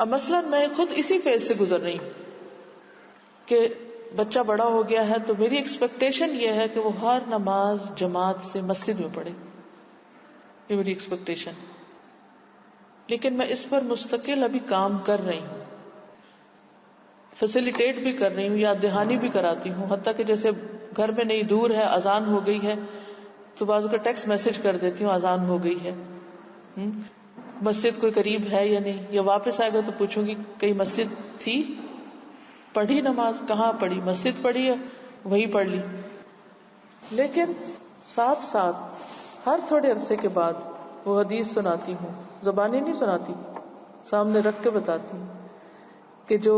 اب مثلاً میں خود اسی فیز سے گزر رہی ہوں کہ بچہ بڑا ہو گیا ہے تو میری ایکسپیکٹیشن یہ ہے کہ وہ ہر نماز جماعت سے مسجد میں پڑھے، یہ میری ایکسپیکٹیشن. لیکن میں اس پر مستقل ابھی کام کر رہی ہوں، فیسیلیٹیٹ بھی کر رہی ہوں، یاد دہانی بھی کراتی ہوں. حتیٰ کہ جیسے گھر میں نہیں، دور ہے، اذان ہو گئی ہے تو بعض کا ٹیکسٹ میسج کر دیتی ہوں اذان ہو گئی ہے. مسجد کوئی قریب ہے یا نہیں، یا واپس آئے گا تو پوچھوں گی کہیں مسجد تھی، پڑھی نماز، کہاں پڑھی، مسجد پڑھی ہے وہی پڑھ لی. لیکن ساتھ ساتھ ہر تھوڑے عرصے کے بعد وہ حدیث سناتی ہوں، زبانی نہیں سناتی، سامنے رکھ کے بتاتی ہوں کہ جو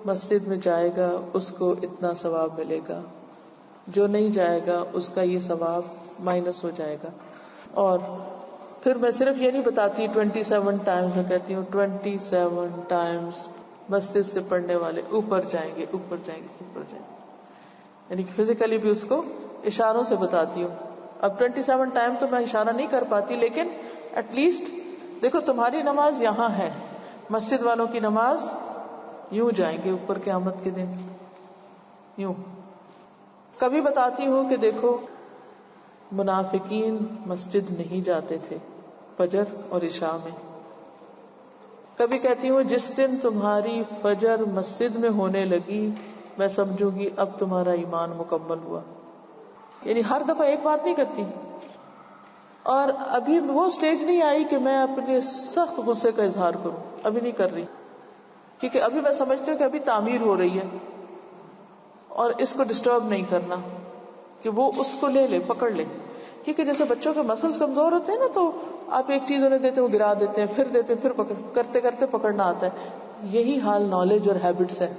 مسجد میں جائے گا اس کو اتنا ثواب ملے گا، جو نہیں جائے گا اس کا یہ ثواب مائنس ہو جائے گا. اور پھر میں صرف یہ نہیں بتاتی 27 ٹائمز، میں کہتی ہوں 27 ٹائمز مسجد سے پڑھنے والے اوپر جائیں گے، اوپر جائیں گے، اوپر جائیں گے. یعنی کہ فزیکلی بھی اس کو اشاروں سے بتاتی ہوں. اب 27 ٹائم تو میں اشارہ نہیں کر پاتی، لیکن ایٹ لیسٹ دیکھو تمہاری نماز یہاں ہے، مسجد والوں کی نماز یوں جائیں گے اوپر قیامت کے دن، یوں. کبھی بتاتی ہوں کہ دیکھو منافقین مسجد نہیں جاتے تھے فجر اور عشاء میں. کبھی کہتی ہوں جس دن تمہاری فجر مسجد میں ہونے لگی میں سمجھوں گی اب تمہارا ایمان مکمل ہوا. یعنی ہر دفعہ ایک بات نہیں کرتی. اور ابھی وہ سٹیج نہیں آئی کہ میں اپنے سخت غصے کا اظہار کروں، ابھی نہیں کر رہی، کیونکہ ابھی میں سمجھتی ہوں کہ ابھی تعمیر ہو رہی ہے اور اس کو ڈسٹرب نہیں کرنا، کہ وہ اس کو لے پکڑ لے. کیونکہ جیسے بچوں کے مسلز کمزور ہوتے ہیں نا، تو آپ ایک چیز انہیں دیتے ہیں وہ گرا دیتے ہیں، پھر دیتے ہیں، پھر کرتے کرتے پکڑنا آتا ہے. یہی حال نالج اور ہیبٹس ہے.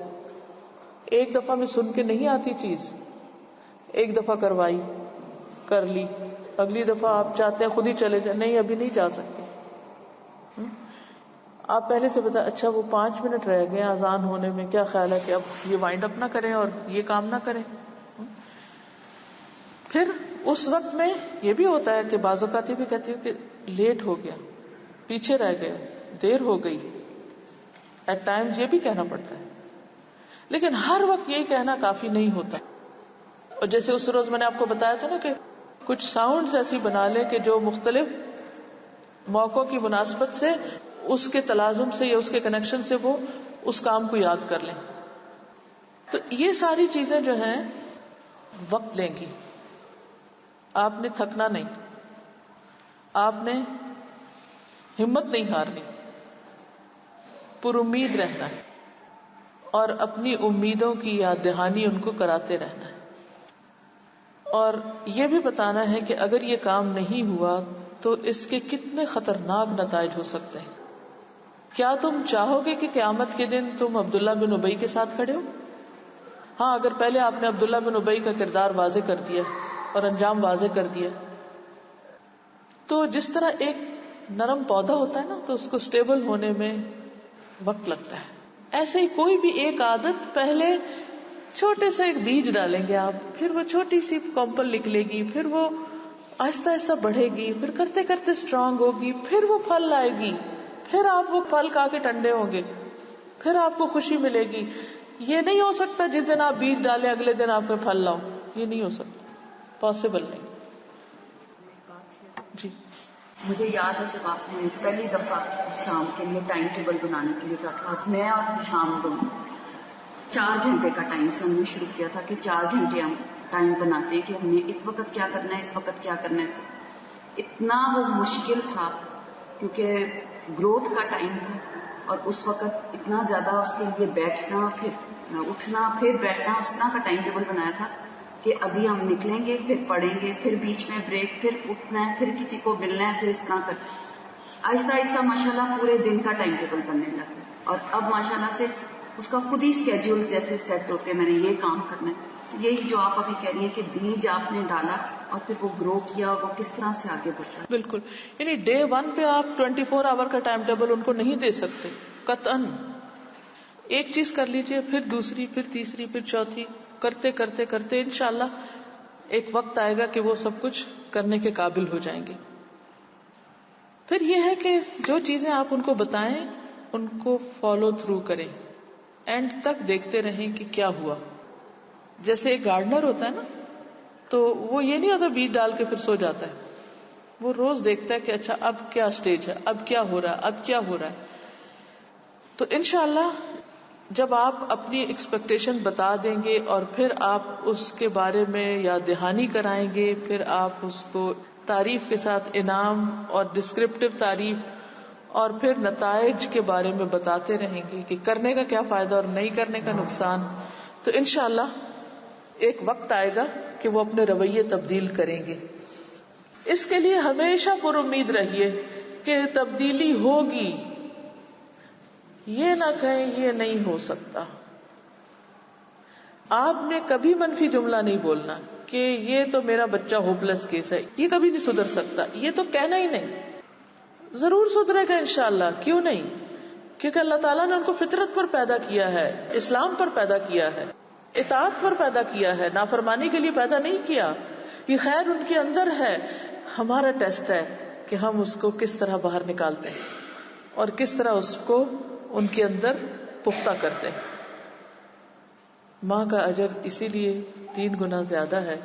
ایک دفعہ میں سن کے نہیں آتی چیز، ایک دفعہ کروائی، کر لی، اگلی دفعہ آپ چاہتے ہیں خود ہی چلے جائیں، نہیں ابھی نہیں جا سکتے. آپ پہلے سے بتا، اچھا وہ 5 منٹ رہ گئے اذان ہونے میں، کیا خیال ہے کہ اب یہ وائنڈ اپ نہ کریں اور یہ کام نہ کریں. پھر اس وقت میں یہ بھی ہوتا ہے کہ بعض اوقات یہ بھی کہتی ہوں کہ لیٹ ہو گیا، پیچھے رہ گئے، دیر ہو گئی. ایٹ ٹائمز یہ بھی کہنا پڑتا ہے، لیکن ہر وقت یہ کہنا کافی نہیں ہوتا. اور جیسے اس روز میں نے آپ کو بتایا تھا نا کہ کچھ ساؤنڈز ایسی بنا لیں کہ جو مختلف موقعوں کی مناسبت سے اس کے تلازم سے یا اس کے کنیکشن سے وہ اس کام کو یاد کر لیں. تو یہ ساری چیزیں جو ہیں وقت لیں گی. آپ نے تھکنا نہیں، آپ نے ہمت نہیں ہارنی، پر امید رہنا ہے اور اپنی امیدوں کی یاد دہانی ان کو کراتے رہنا ہے. اور یہ بھی بتانا ہے کہ اگر یہ کام نہیں ہوا تو اس کے کتنے خطرناک نتائج ہو سکتے ہیں. کیا تم چاہو گے کہ قیامت کے دن تم عبداللہ بن ابی کے ساتھ کھڑے ہو؟ ہاں، اگر پہلے آپ نے عبداللہ بن ابی کا کردار واضح کر دیا اور انجام واضح کر دیا، تو جس طرح ایک نرم پودا ہوتا ہے نا تو اس کو سٹیبل ہونے میں وقت لگتا ہے، ایسے ہی کوئی بھی ایک عادت پہلے چھوٹے سے ایک بیج ڈالیں گے آپ، پھر وہ چھوٹی سی کمپل نکلے گی، پھر وہ آہستہ آہستہ بڑھے گی، پھر کرتے کرتے اسٹرانگ ہوگی، پھر وہ پھل لائے گی، پھر آپ وہ پھل کھا کے ٹھنڈے ہوں گے، پھر آپ کو خوشی ملے گی. یہ نہیں ہو سکتا جس دن آپ بیج ڈالیں اگلے دن آپ کو پھل لاؤ، یہ نہیں ہو سکتا، پاسبل نہیں. جی مجھے یاد ہے جب آپ نے پہلی دفعہ شام کے لیے ٹائم ٹیبل بنانے کے لیے کہا تھا، میں اور شام دونوں 4 گھنٹے کا ٹائم سے ہم نے شروع کیا تھا کہ 4 گھنٹے ہم ٹائم بناتے ہیں کہ ہم نے اس وقت کیا کرنا ہے، اس وقت کیا کرنا ہے. اتنا وہ مشکل تھا کیونکہ گروتھ کا ٹائم تھا اور اس وقت اتنا زیادہ اس کے لیے بیٹھنا، پھر اٹھنا، پھر بیٹھنا، اس طرح کا ٹائم ٹیبل بنایا تھا کہ ابھی ہم نکلیں گے، پھر پڑھیں گے، پھر بیچ میں بریک، پھر اٹھنا ہے، پھر کسی کو ملنا ہے، پھر اس طرح کر آہستہ آہستہ ماشاءاللہ پورے دن کا ٹائم ٹیبل بننے لگا. اور اب ماشاءاللہ سے اس کا خود ہی اسکیڈول جیسے سیٹ ہوتے ہیں، میں نے یہ کام کرنا ہے. تو یہی جو آپ ابھی کہہ رہی ہیں کہ بیج آپ نے ڈالا اور پھر وہ گرو کیا، وہ کس طرح سے آگے بڑھتا ہے. بالکل، یعنی ڈے 1 پہ آپ 24 آور کا ٹائم ٹیبل ان کو نہیں دے سکتے قطعاً. ایک چیز کر لیجئے، پھر دوسری، پھر تیسری، پھر چوتھی، کرتے کرتے کرتے انشاءاللہ ایک وقت آئے گا کہ وہ سب کچھ کرنے کے قابل ہو جائیں گے. پھر یہ ہے کہ جو چیزیں آپ ان کو بتائیں ان کو فالو تھرو کریں, اینڈ تک دیکھتے رہیں کہ کیا ہوا. جیسے ایک گارڈنر ہوتا ہے نا, تو وہ یہ نہیں ہوتا بیج ڈال کے پھر سو جاتا ہے, وہ روز دیکھتا ہے کہ اچھا اب کیا سٹیج ہے, اب کیا ہو رہا ہے, اب کیا ہو رہا ہے. تو انشاءاللہ جب آپ اپنی ایکسپیکٹیشن بتا دیں گے اور پھر آپ اس کے بارے میں یاد دہانی کرائیں گے, پھر آپ اس کو تعریف کے ساتھ انعام اور ڈسکرپٹیو تعریف اور پھر نتائج کے بارے میں بتاتے رہیں گے کہ کرنے کا کیا فائدہ اور نہیں کرنے کا نقصان, تو انشاءاللہ ایک وقت آئے گا کہ وہ اپنے رویے تبدیل کریں گے. اس کے لیے ہمیشہ پر امید رہیے کہ تبدیلی ہوگی. یہ نہ کہیں یہ نہیں ہو سکتا. آپ نے کبھی منفی جملہ نہیں بولنا کہ یہ تو میرا بچہ ہوپلیس کیس ہے, یہ کبھی نہیں سدھر سکتا, یہ تو کہنا ہی نہیں. ضرور سدھرے گا انشاءاللہ, کیوں نہیں, کیونکہ اللہ تعالیٰ نے ان کو فطرت پر پیدا کیا ہے, اسلام پر پیدا کیا ہے, اطاعت پر پیدا کیا ہے, نافرمانی کے لیے پیدا نہیں کیا. یہ خیر ان کے اندر ہے. ہمارا ٹیسٹ ہے کہ ہم اس کو کس طرح باہر نکالتے ہیں اور کس طرح اس کو ان کے اندر پختہ کرتے ہیں. ماں کا اجر اسی لیے 3 گنا زیادہ ہے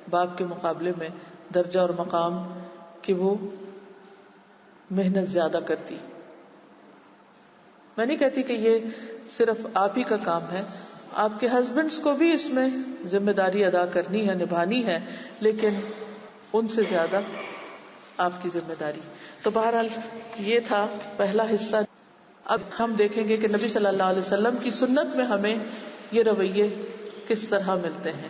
باپ کے مقابلے میں, درجہ اور مقام, کہ وہ محنت زیادہ کرتی. میں نہیں کہتی کہ یہ صرف آپ ہی کا کام ہے, آپ کے ہسبینڈز کو بھی اس میں ذمہ داری ادا کرنی ہے, نبھانی ہے, لیکن ان سے زیادہ آپ کی ذمہ داری. تو بہرحال یہ تھا پہلا حصہ. اب ہم دیکھیں گے کہ نبی صلی اللہ علیہ وسلم کی سنت میں ہمیں یہ رویے کس طرح ملتے ہیں,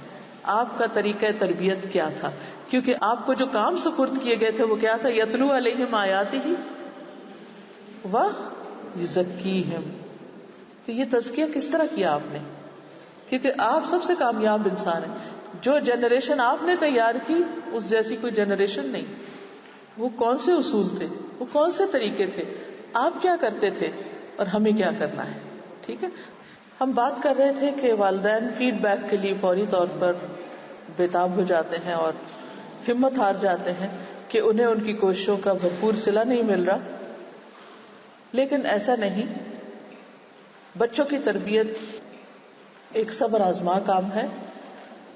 آپ کا طریقہ تربیت کیا تھا, کیونکہ آپ کو جو کام سپرد کیے گئے تھے وہ کیا تھا, یتلو علیہم آیاتہ ویزکیہم. تو یہ تزکیہ کس طرح کیا آپ نے, کیونکہ آپ سب سے کامیاب انسان ہیں. جو جنریشن آپ نے تیار کی اس جیسی کوئی جنریشن نہیں. وہ کون سے اصول تھے, وہ کون سے طریقے تھے, آپ کیا کرتے تھے اور ہمیں کیا کرنا ہے. ٹھیک ہے, ہم بات کر رہے تھے کہ والدین فیڈ بیک کے لیے فوری طور پر بےتاب ہو جاتے ہیں اور ہمت ہار جاتے ہیں کہ انہیں ان کی کوششوں کا بھرپور صلہ نہیں مل رہا. لیکن ایسا نہیں. بچوں کی تربیت ایک صبر آزما کام ہے,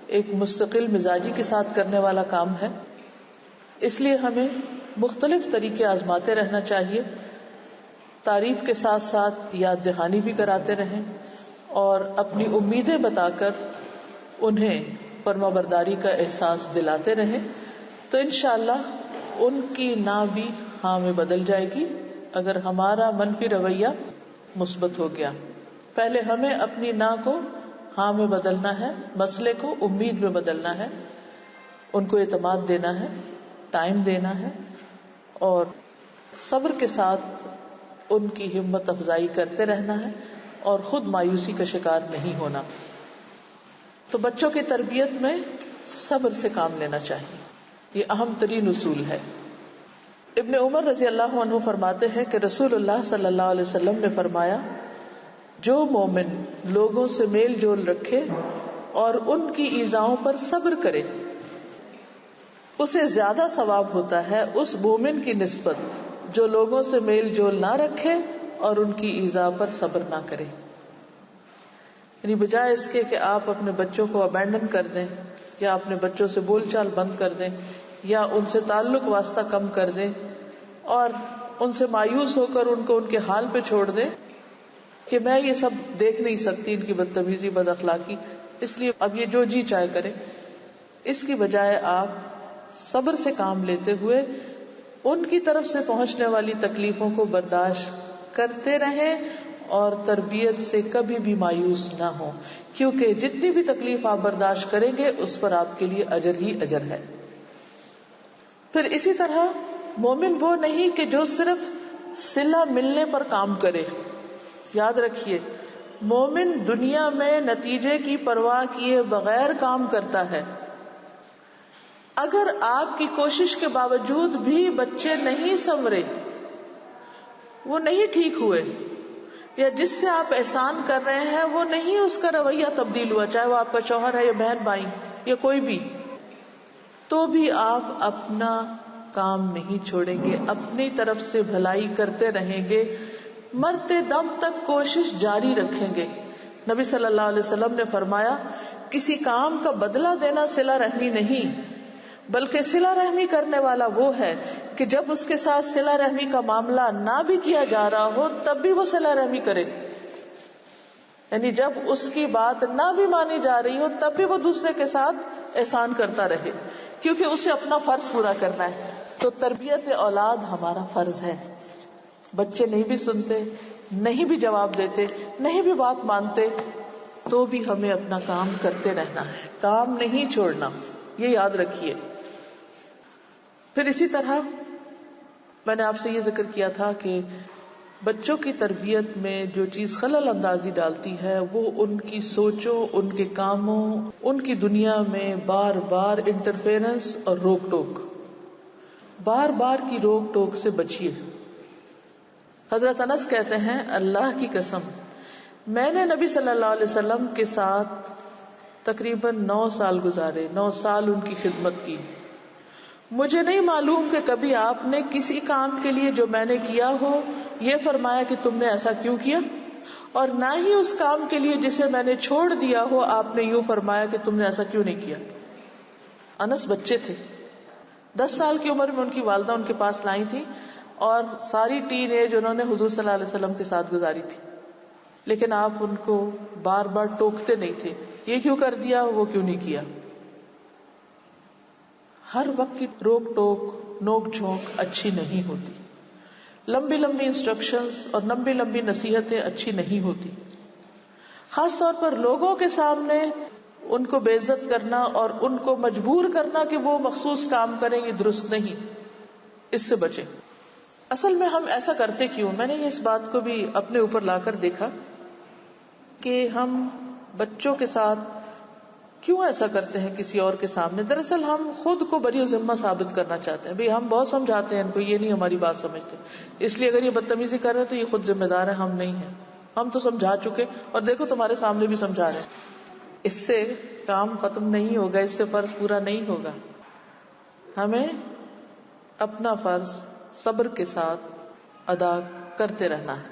ایک مستقل مزاجی کے ساتھ کرنے والا کام ہے. اس لیے ہمیں مختلف طریقے آزماتے رہنا چاہیے, تعریف کے ساتھ ساتھ یاد دہانی بھی کراتے رہیں اور اپنی امیدیں بتا کر انہیں فرمانبرداری کا احساس دلاتے رہیں. تو انشاءاللہ ان کی نہ بھی ہاں میں بدل جائے گی اگر ہمارا منفی رویہ مثبت ہو گیا. پہلے ہمیں اپنی نہ کو ہاں میں بدلنا ہے, مسئلے کو امید میں بدلنا ہے, ان کو اعتماد دینا ہے, ٹائم دینا ہے اور صبر کے ساتھ ان کی ہمت افزائی کرتے رہنا ہے اور خود مایوسی کا شکار نہیں ہونا. تو بچوں کی تربیت میں صبر سے کام لینا چاہیے, یہ اہم ترین اصول ہے. ابن عمر رضی اللہ عنہ فرماتے ہیں کہ رسول اللہ صلی اللہ علیہ وسلم نے فرمایا, جو مومن لوگوں سے میل جول رکھے اور ان کی ایذاؤں پر صبر کرے اسے زیادہ ثواب ہوتا ہے اس مومن کی نسبت جو لوگوں سے میل جول نہ رکھے اور ان کی ایذا پر صبر نہ کرے. یعنی بجائے اس کے کہ آپ اپنے بچوں کو ابینڈن کر دیں یا اپنے بچوں سے بول چال بند کر دیں یا ان سے تعلق واسطہ کم کر دیں اور ان سے مایوس ہو کر ان کو ان کے حال پہ چھوڑ دیں کہ میں یہ سب دیکھ نہیں سکتی, ان کی بدتمیزی بد اخلاقی, اس لیے اب یہ جو جی چاہے کرے, اس کی بجائے آپ صبر سے کام لیتے ہوئے ان کی طرف سے پہنچنے والی تکلیفوں کو برداشت کرتے رہیں اور تربیت سے کبھی بھی مایوس نہ ہوں, کیونکہ جتنی بھی تکلیف آپ برداشت کریں گے اس پر آپ کے لیے اجر ہی اجر ہے. پھر اسی طرح مومن وہ نہیں کہ جو صرف صلہ ملنے پر کام کرے. یاد رکھیے, مومن دنیا میں نتیجے کی پرواہ کیے بغیر کام کرتا ہے. اگر آپ کی کوشش کے باوجود بھی بچے نہیں سنورے, وہ نہیں ٹھیک ہوئے, یا جس سے آپ احسان کر رہے ہیں وہ نہیں اس کا رویہ تبدیل ہوا, چاہے وہ آپ کا شوہر ہے یا بہن بھائی یا کوئی بھی, تو بھی آپ اپنا کام نہیں چھوڑیں گے, اپنی طرف سے بھلائی کرتے رہیں گے مرتے دم تک کوشش جاری رکھیں گے. نبی صلی اللہ علیہ وسلم نے فرمایا کسی کام کا بدلہ دینا صلہ رحمی نہیں، بلکہ صلہ رحمی کرنے والا وہ ہے کہ جب اس کے ساتھ صلہ رحمی کا معاملہ نہ بھی کیا جا رہا ہو تب بھی وہ صلہ رحمی کرے. یعنی جب اس کی بات نہ بھی مانی جا رہی ہو تب بھی وہ دوسرے کے ساتھ احسان کرتا رہے، کیونکہ اسے اپنا فرض پورا کرنا ہے. تو تربیت اولاد ہمارا فرض ہے. بچے نہیں بھی سنتے، نہیں بھی جواب دیتے، نہیں بھی بات مانتے، تو بھی ہمیں اپنا کام کرتے رہنا ہے، کام نہیں چھوڑنا، یہ یاد رکھیے. پھر اسی طرح میں نے آپ سے یہ ذکر کیا تھا کہ بچوں کی تربیت میں جو چیز خلل اندازی ڈالتی ہے وہ ان کی سوچوں، ان کے کاموں، ان کی دنیا میں بار بار انٹرفیرنس اور روک ٹوک. بار بار کی روک ٹوک سے بچیے. حضرت انس کہتے ہیں اللہ کی قسم میں نے نبی صلی اللہ علیہ وسلم کے ساتھ تقریباً 9 سال گزارے، 9 سال ان کی خدمت کی. مجھے نہیں معلوم کہ کبھی آپ نے کسی کام کے لیے جو میں نے کیا ہو یہ فرمایا کہ تم نے ایسا کیوں کیا، اور نہ ہی اس کام کے لیے جسے میں نے چھوڑ دیا ہو آپ نے یوں فرمایا کہ تم نے ایسا کیوں نہیں کیا. انس بچے تھے، 10 سال کی عمر میں ان کی والدہ ان کے پاس لائی تھی اور ساری ٹین ایج انہوں نے حضور صلی اللہ علیہ وسلم کے ساتھ گزاری تھی. لیکن آپ ان کو بار بار ٹوکتے نہیں تھے، یہ کیوں کر دیا وہ کیوں نہیں کیا. ہر وقت کی روک ٹوک، نوک جھونک اچھی نہیں ہوتی. لمبی لمبی انسٹرکشنز اور لمبی لمبی نصیحتیں اچھی نہیں ہوتی. خاص طور پر لوگوں کے سامنے ان کو بے عزت کرنا اور ان کو مجبور کرنا کہ وہ مخصوص کام کریں، یہ درست نہیں. اس سے بچیں. اصل میں ہم ایسا کرتے کیوں؟ میں نے اس بات کو بھی اپنے اوپر لا کر دیکھا کہ ہم بچوں کے ساتھ کیوں ایسا کرتے ہیں کسی اور کے سامنے. دراصل ہم خود کو بری ذمہ ثابت کرنا چاہتے ہیں. ہم بہت سمجھاتے ہیں ان کو، یہ نہیں ہماری بات سمجھتے، اس لیے اگر یہ بدتمیزی کر رہے ہیں تو یہ خود ذمہ دار ہے، ہم نہیں ہیں. ہم تو سمجھا چکے اور دیکھو تمہارے سامنے بھی سمجھا رہے ہیں. اس سے کام ختم نہیں ہوگا، اس سے فرض پورا نہیں ہوگا. ہمیں اپنا فرض صبر کے ساتھ ادا کرتے رہنا ہے.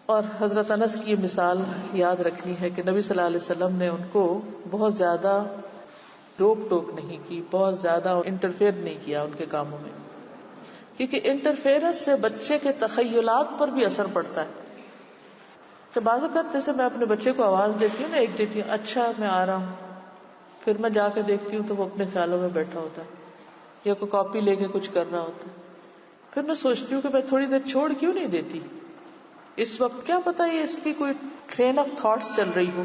اور حضرت انس کی یہ مثال یاد رکھنی ہے کہ نبی صلی اللہ علیہ وسلم نے ان کو بہت زیادہ روک ٹوک نہیں کی، بہت زیادہ انٹرفیئر نہیں کیا ان کے کاموں میں، کیونکہ انٹرفیئرنس سے بچے کے تخیلات پر بھی اثر پڑتا ہے. تو بعض اوقات جیسے میں اپنے بچے کو آواز دیتی ہوں نا، ایک دیتی ہوں اچھا میں آ رہا ہوں، پھر میں جا کے دیکھتی ہوں تو وہ اپنے خیالوں میں بیٹھا ہوتا ہے یا کوئی کاپی لے کے کچھ کر رہا ہوتا ہے. پھر میں سوچتی ہوں کہ میں تھوڑی دیر چھوڑ کیوں نہیں دیتی. اس وقت کیا پتا یہ اس کی کوئی ٹرین آف تھاٹس چل رہی ہو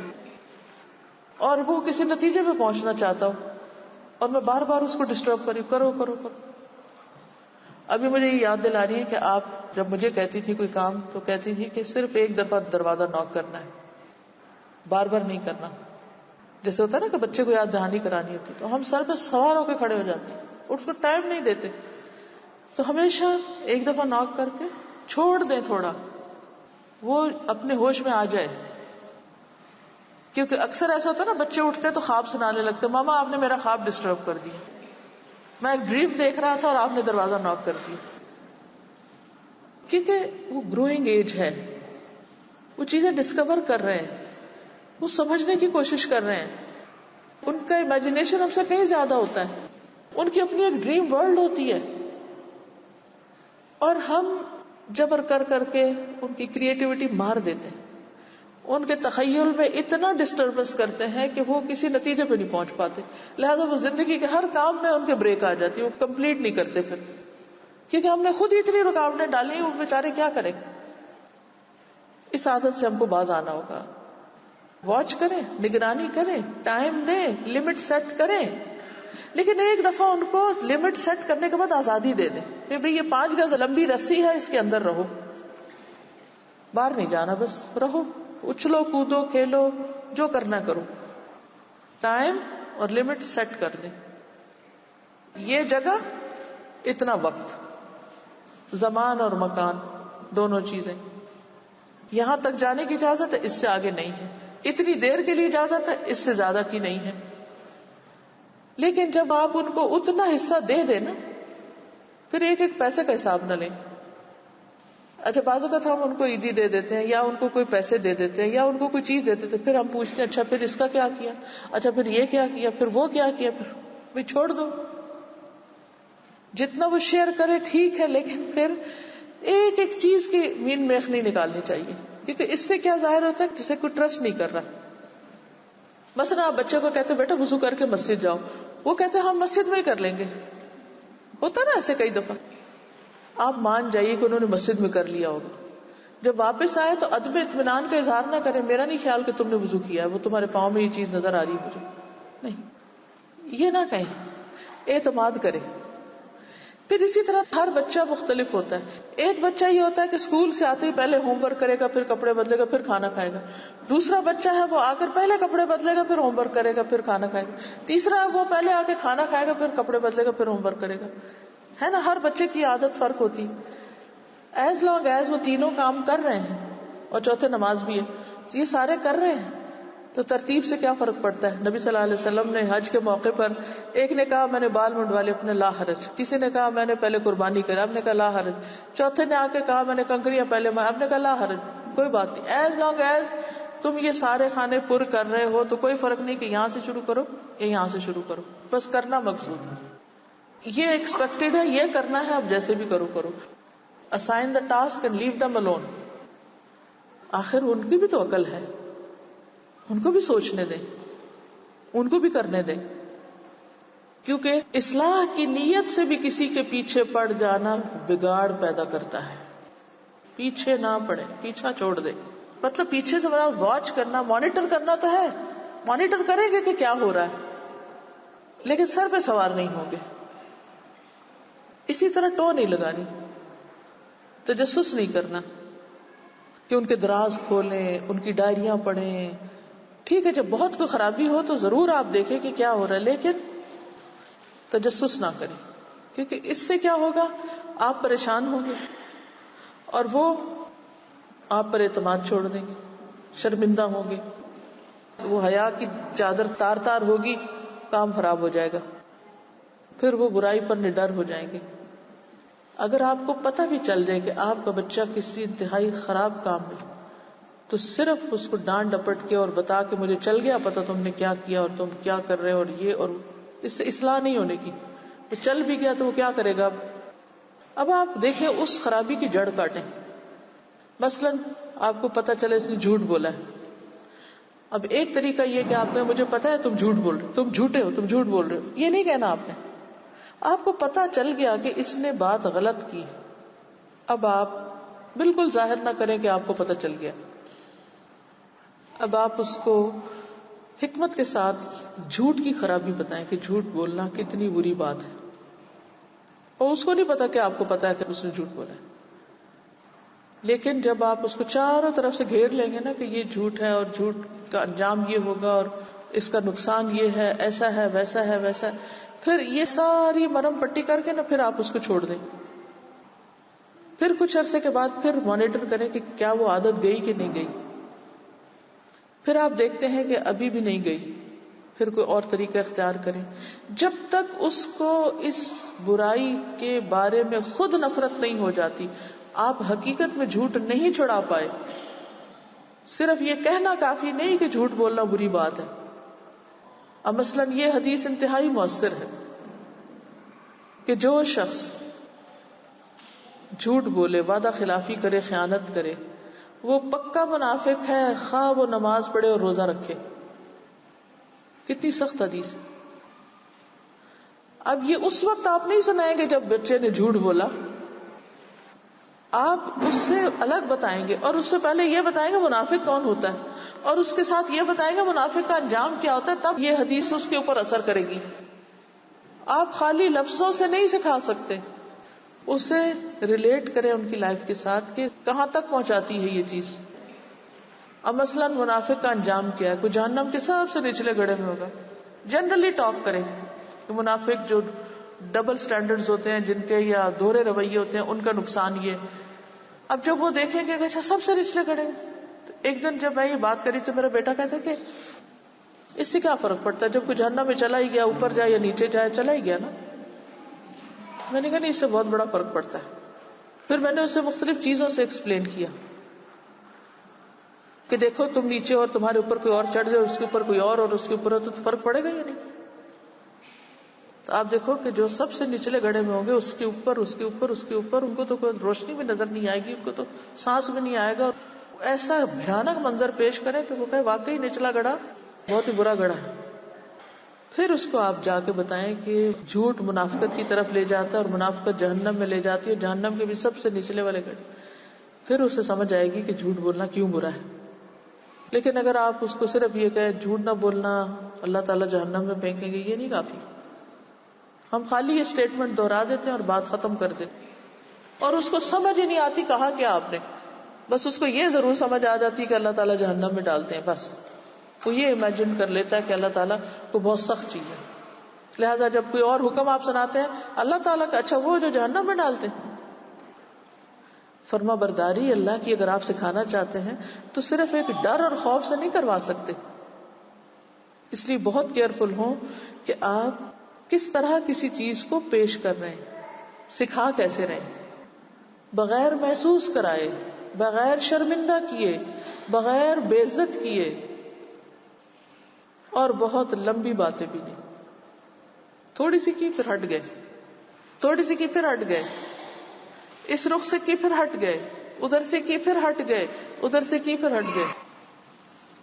اور وہ کسی نتیجے پہ پہنچنا چاہتا ہو اور میں بار بار اس کو ڈسٹرب کری، کرو کرو کرو. ابھی مجھے یہ یاد دلا رہی ہے کہ آپ جب مجھے کہتی تھی کوئی کام تو کہتی تھی کہ صرف ایک دفعہ دروازہ ناک کرنا ہے، بار بار نہیں کرنا. جیسے ہوتا ہے نا کہ بچے کو یاد دہانی کرانی ہوتی تو ہم سر پہ سوار ہو کے کھڑے ہو جاتے ہیں، اس کو ٹائم نہیں دیتے. تو ہمیشہ ایک دفعہ ناک کر کے چھوڑ دیں، تھوڑا وہ اپنے ہوش میں آ جائے. کیونکہ اکثر ایسا ہوتا ہے نا بچے اٹھتے تو خواب سنانے لگتے، ماما آپ نے میرا خواب ڈسٹرب کر دیا، میں ایک ڈریم دیکھ رہا تھا اور آپ نے دروازہ ناک کر دیا. کیونکہ وہ گروئنگ ایج ہے، وہ چیزیں ڈسکور کر رہے ہیں، وہ سمجھنے کی کوشش کر رہے ہیں. ان کا امیجنیشن ہم سے کہیں زیادہ ہوتا ہے، ان کی اپنی ایک ڈریم ورلڈ ہوتی ہے. اور ہم جبر کر کر کے ان کی کریٹیوٹی مار دیتے ہیں، ان کے تخیل میں اتنا ڈسٹربنس کرتے ہیں کہ وہ کسی نتیجے پہ نہیں پہنچ پاتے. لہذا وہ زندگی کے ہر کام میں ان کے بریک آ جاتی ہے، وہ کمپلیٹ نہیں کرتے پھر، کیونکہ ہم نے خود ہی اتنی رکاوٹیں ڈالی، وہ بیچارے کیا کریں. اس عادت سے ہم کو باز آنا ہوگا. واچ کریں، نگرانی کریں، ٹائم دیں، لمٹ سیٹ کریں، لیکن ایک دفعہ ان کو لمٹ سیٹ کرنے کے بعد آزادی دے دیں کہ بھئی یہ 5 گز لمبی رسی ہے، اس کے اندر رہو، باہر نہیں جانا، بس رہو، اچھلو کودو کھیلو، جو کرنا کرو. ٹائم اور لمٹ سیٹ کر دیں. یہ جگہ، اتنا وقت، زمان اور مکان دونوں چیزیں. یہاں تک جانے کی اجازت ہے، اس سے آگے نہیں ہے. اتنی دیر کے لیے اجازت ہے، اس سے زیادہ کی نہیں ہے. لیکن جب آپ ان کو اتنا حصہ دے دیں نا، پھر ایک ایک پیسے کا حساب نہ لیں. اچھا بعض اوقات ہم ان کو عیدی دے دیتے ہیں یا ان کو کوئی پیسے دے دیتے ہیں یا ان کو کوئی چیز دے دیتے ہیں، پھر ہم پوچھتے ہیں اچھا پھر اس کا کیا کیا، اچھا پھر یہ کیا کیا، پھر وہ کیا کیا، پھر بھی چھوڑ دو. جتنا وہ شیئر کرے ٹھیک ہے، لیکن پھر ایک ایک چیز کی مین میخ نہیں نکالنی چاہیے، کیونکہ اس سے کیا ظاہر ہوتا ہے جسے کوئی ٹرسٹ نہیں کر رہا. مثلا آپ بچے کو کہتے بیٹا وضو کر کے مسجد جاؤ، وہ کہتے ہم مسجد میں ہی کر لیں گے. ہوتا نا ایسے کئی دفعہ. آپ مان جائیے کہ انہوں نے مسجد میں کر لیا ہوگا، جب واپس آئے تو عدم اطمینان کا اظہار نہ کریں میرا نہیں خیال کہ تم نے وضو کیا ہے، وہ تمہارے پاؤں میں یہ چیز نظر آ رہی ہے مجھے. نہیں، یہ نہ کہیں، اعتماد کرے. پھر اسی طرح ہر بچہ مختلف ہوتا ہے. ایک بچہ یہ ہوتا ہے کہ اسکول سے آتے ہی پہلے ہوم ورک کرے گا، پھر کپڑے بدلے گا، پھر کھانا کھائے گا. دوسرا بچہ ہے وہ آ کر پہلے کپڑے بدلے گا، پھر ہوم ورک کرے گا، پھر کھانا کھائے گا. تیسرا ہے وہ پہلے آ کے کھانا کھائے گا، پھر کپڑے بدلے گا، پھر ہوم ورک کرے گا. ہے نا، ہر بچے کی عادت فرق ہوتی. ایز لانگ ایز وہ تینوں کام کر رہے ہیں اور چوتھے نماز بھی ہے، یہ سارے کر رہے ہیں، تو ترتیب سے کیا فرق پڑتا ہے. نبی صلی اللہ علیہ وسلم نے حج کے موقع پر ایک نے کہا میں نے بال منڈوا لے، اپنے لا حرج. کسی نے کہا میں نے پہلے قربانی کرا، آپ نے کہا لا حرج. چوتھے نے آ کے کہا میں نے کنکریاں پہلے مار، آپ نے کہا لا حرج، کوئی بات نہیں. ایز لانگ ایز تم یہ سارے کھانے پر کر رہے ہو تو کوئی فرق نہیں کہ یہاں سے شروع کرو یا یہاں سے شروع کرو، بس کرنا مقصود ہے. یہ ایکسپیکٹڈ ہے، یہ کرنا ہے، آپ جیسے بھی کرو. assign the task and leave them alone. آخر ان کی بھی تو عقل ہے، ان کو بھی سوچنے دیں، ان کو بھی کرنے دیں. کیونکہ اصلاح کی نیت سے بھی کسی کے پیچھے پڑ جانا بگاڑ پیدا کرتا ہے. پیچھے نہ پڑے، پیچھا چھوڑ دے. مطلب پیچھے سے بڑا واچ کرنا، مانیٹر کرنا تو ہے، مانیٹر کریں گے کہ کیا ہو رہا ہے، لیکن سر پہ سوار نہیں ہوں گے. اسی طرح ٹو نہیں لگانی، تجسس نہیں کرنا کہ ان کے دراز کھولیں، ان کی ڈائریاں پڑھیں. ٹھیک ہے جب بہت کوئی خرابی ہو تو ضرور آپ دیکھیں کہ کیا ہو رہا ہے، لیکن تجسس نہ کریں، کیونکہ اس سے کیا ہوگا، آپ پریشان ہوں گے اور وہ آپ پر اعتماد چھوڑ دیں گے، شرمندہ ہوں گے. وہ حیا کی چادر تار تار ہوگی، کام خراب ہو جائے گا، پھر وہ برائی پر نڈر ہو جائیں گے. اگر آپ کو پتہ بھی چل جائے کہ آپ کا بچہ کسی انتہائی خراب کام میں، تو صرف اس کو ڈانٹ ڈپٹ کے اور بتا کے مجھے چل گیا پتہ تم نے کیا کیا اور تم کیا کر رہے ہو اور یہ، اور اس سے اصلاح نہیں ہونے کی. وہ چل بھی گیا تو وہ کیا کرے گا. اب آپ دیکھیں اس خرابی کی جڑ کاٹیں. مثلا آپ کو پتہ چلے اس نے جھوٹ بولا ہے. اب ایک طریقہ یہ کہ آپ نے مجھے پتا ہے تم جھوٹ بول رہے ہو، تم جھوٹے ہو، تم جھوٹ بول رہے ہو، یہ نہیں کہنا آپ نے. آپ کو پتا چل گیا کہ اس نے بات غلط کی، اب آپ بالکل ظاہر نہ کریں کہ آپ کو پتا چل گیا. اب آپ اس کو حکمت کے ساتھ جھوٹ کی خرابی بتائیں کہ جھوٹ بولنا کتنی بری بات ہے، اور اس کو نہیں پتا کہ آپ کو پتا ہے کہ اس نے جھوٹ بولا ہے. لیکن جب آپ اس کو چاروں طرف سے گھیر لیں گے نا کہ یہ جھوٹ ہے اور جھوٹ کا انجام یہ ہوگا اور اس کا نقصان یہ ہے، ایسا ہے، ویسا ہے، ویسا ہے، پھر یہ ساری مرم پٹی کر کے نا پھر آپ اس کو چھوڑ دیں. پھر کچھ عرصے کے بعد پھر مانیٹر کریں کہ کیا وہ عادت گئی کہ نہیں گئی. پھر آپ دیکھتے ہیں کہ ابھی بھی نہیں گئی، پھر کوئی اور طریقہ اختیار کریں. جب تک اس کو اس برائی کے بارے میں خود نفرت نہیں ہو جاتی، آپ حقیقت میں جھوٹ نہیں چھڑا پائے. صرف یہ کہنا کافی نہیں کہ جھوٹ بولنا بری بات ہے. اب مثلا یہ حدیث انتہائی مؤثر ہے کہ جو شخص جھوٹ بولے، وعدہ خلافی کرے، خیانت کرے، وہ پکا منافق ہے، خواہ وہ نماز پڑھے اور روزہ رکھے. کتنی سخت حدیث ہے. اب یہ اس وقت آپ نہیں سنائیں گے جب بچے نے جھوٹ بولا، آپ اس سے الگ بتائیں گے، اور اس سے پہلے یہ بتائیں گے منافق کون ہوتا ہے، اور اس کے ساتھ یہ بتائیں گے منافق کا انجام کیا ہوتا ہے. تب یہ حدیث اس کے اوپر اثر کرے گی. آپ خالی لفظوں سے نہیں سکھا سکتے، اسے ریلیٹ کریں ان کی لائف کے ساتھ کہ کہاں تک پہنچاتی ہے یہ چیز. اب مثلا منافق کا انجام کیا ہے، کوئی جہنم کے سب سے نچلے گڑھے میں ہوگا. جنرلی ٹاک کریں کہ منافق جو ڈبل سٹینڈرڈز ہوتے ہیں، جن کے یا دوہرے رویے ہوتے ہیں، ان کا نقصان یہ. اب جب وہ دیکھیں گے کہ اچھا سب سے نچلے گڑھے میں، تو ایک دن جب میں یہ بات کری تو میرا بیٹا کہتا کہ اس سے کیا فرق پڑتا ہے، جب کوئی جہنم میں چلا ہی گیا، اوپر جائے یا نیچے جائے، چلا ہی گیا نا. میں نے کہا نہیں، اس سے بہت بڑا فرق پڑتا ہے. پھر میں نے اسے مختلف چیزوں سے ایکسپلین کیا کہ دیکھو تم نیچے اور تمہارے اوپر کوئی اور چڑھ جائے، اس کے اوپر کوئی اور اس کے اوپر ہو تو فرق پڑے گا یا نہیں؟ تو آپ دیکھو کہ جو سب سے نچلے گڑھے میں ہوں گے اس کے اوپر ان کو تو کوئی روشنی بھی نظر نہیں آئے گی، ان کو تو سانس بھی نہیں آئے گا. ایسا بھیانک منظر پیش کرے کہ وہ کہے واقعی نچلا گڑھا بہت ہی برا گڑھا ہے. پھر اس کو آپ جا کے بتائیں کہ جھوٹ منافقت کی طرف لے جاتا ہے اور منافقت جہنم میں لے جاتی ہے، جہنم کے بھی سب سے نچلے والے گڑھے. پھر اسے سمجھ آئے گی کہ جھوٹ بولنا کیوں برا ہے. لیکن اگر آپ اس کو صرف یہ کہیں جھوٹ نہ بولنا اللہ تعالیٰ جہنم میں پھینکیں گے، یہ نہیں کافی. ہم خالی یہ اسٹیٹمنٹ دہرا دیتے ہیں اور بات ختم کر دیتے اور اس کو سمجھ ہی نہیں آتی کہا کیا آپ نے. بس اس کو یہ ضرور سمجھ آ جاتی کہ اللہ تعالیٰ جہنم میں ڈالتے ہیں، بس وہ یہ امیجن کر لیتا ہے کہ اللہ تعالیٰ کو بہت سخت چیز ہے. لہٰذا جب کوئی اور حکم آپ سناتے ہیں اللہ تعالیٰ کا، اچھا وہ جو جہنم میں ڈالتے ہیں. فرما برداری اللہ کی اگر آپ سکھانا چاہتے ہیں تو صرف ایک ڈر اور خوف سے نہیں کروا سکتے. اس لیے بہت کیئرفل ہوں کہ آپ کس طرح کسی چیز کو پیش کر رہے ہیں، سکھا کیسے رہے، بغیر محسوس کرائے، بغیر شرمندہ کیے، بغیر بے عزت کیے، اور بہت لمبی باتیں بھی نہیں. تھوڑی سی کی پھر ہٹ گئے، تھوڑی سی کی پھر ہٹ گئے، اس رخ سے کی پھر ہٹ گئے، ادھر سے کی پھر ہٹ گئے، ادھر سے کی پھر ہٹ گئے.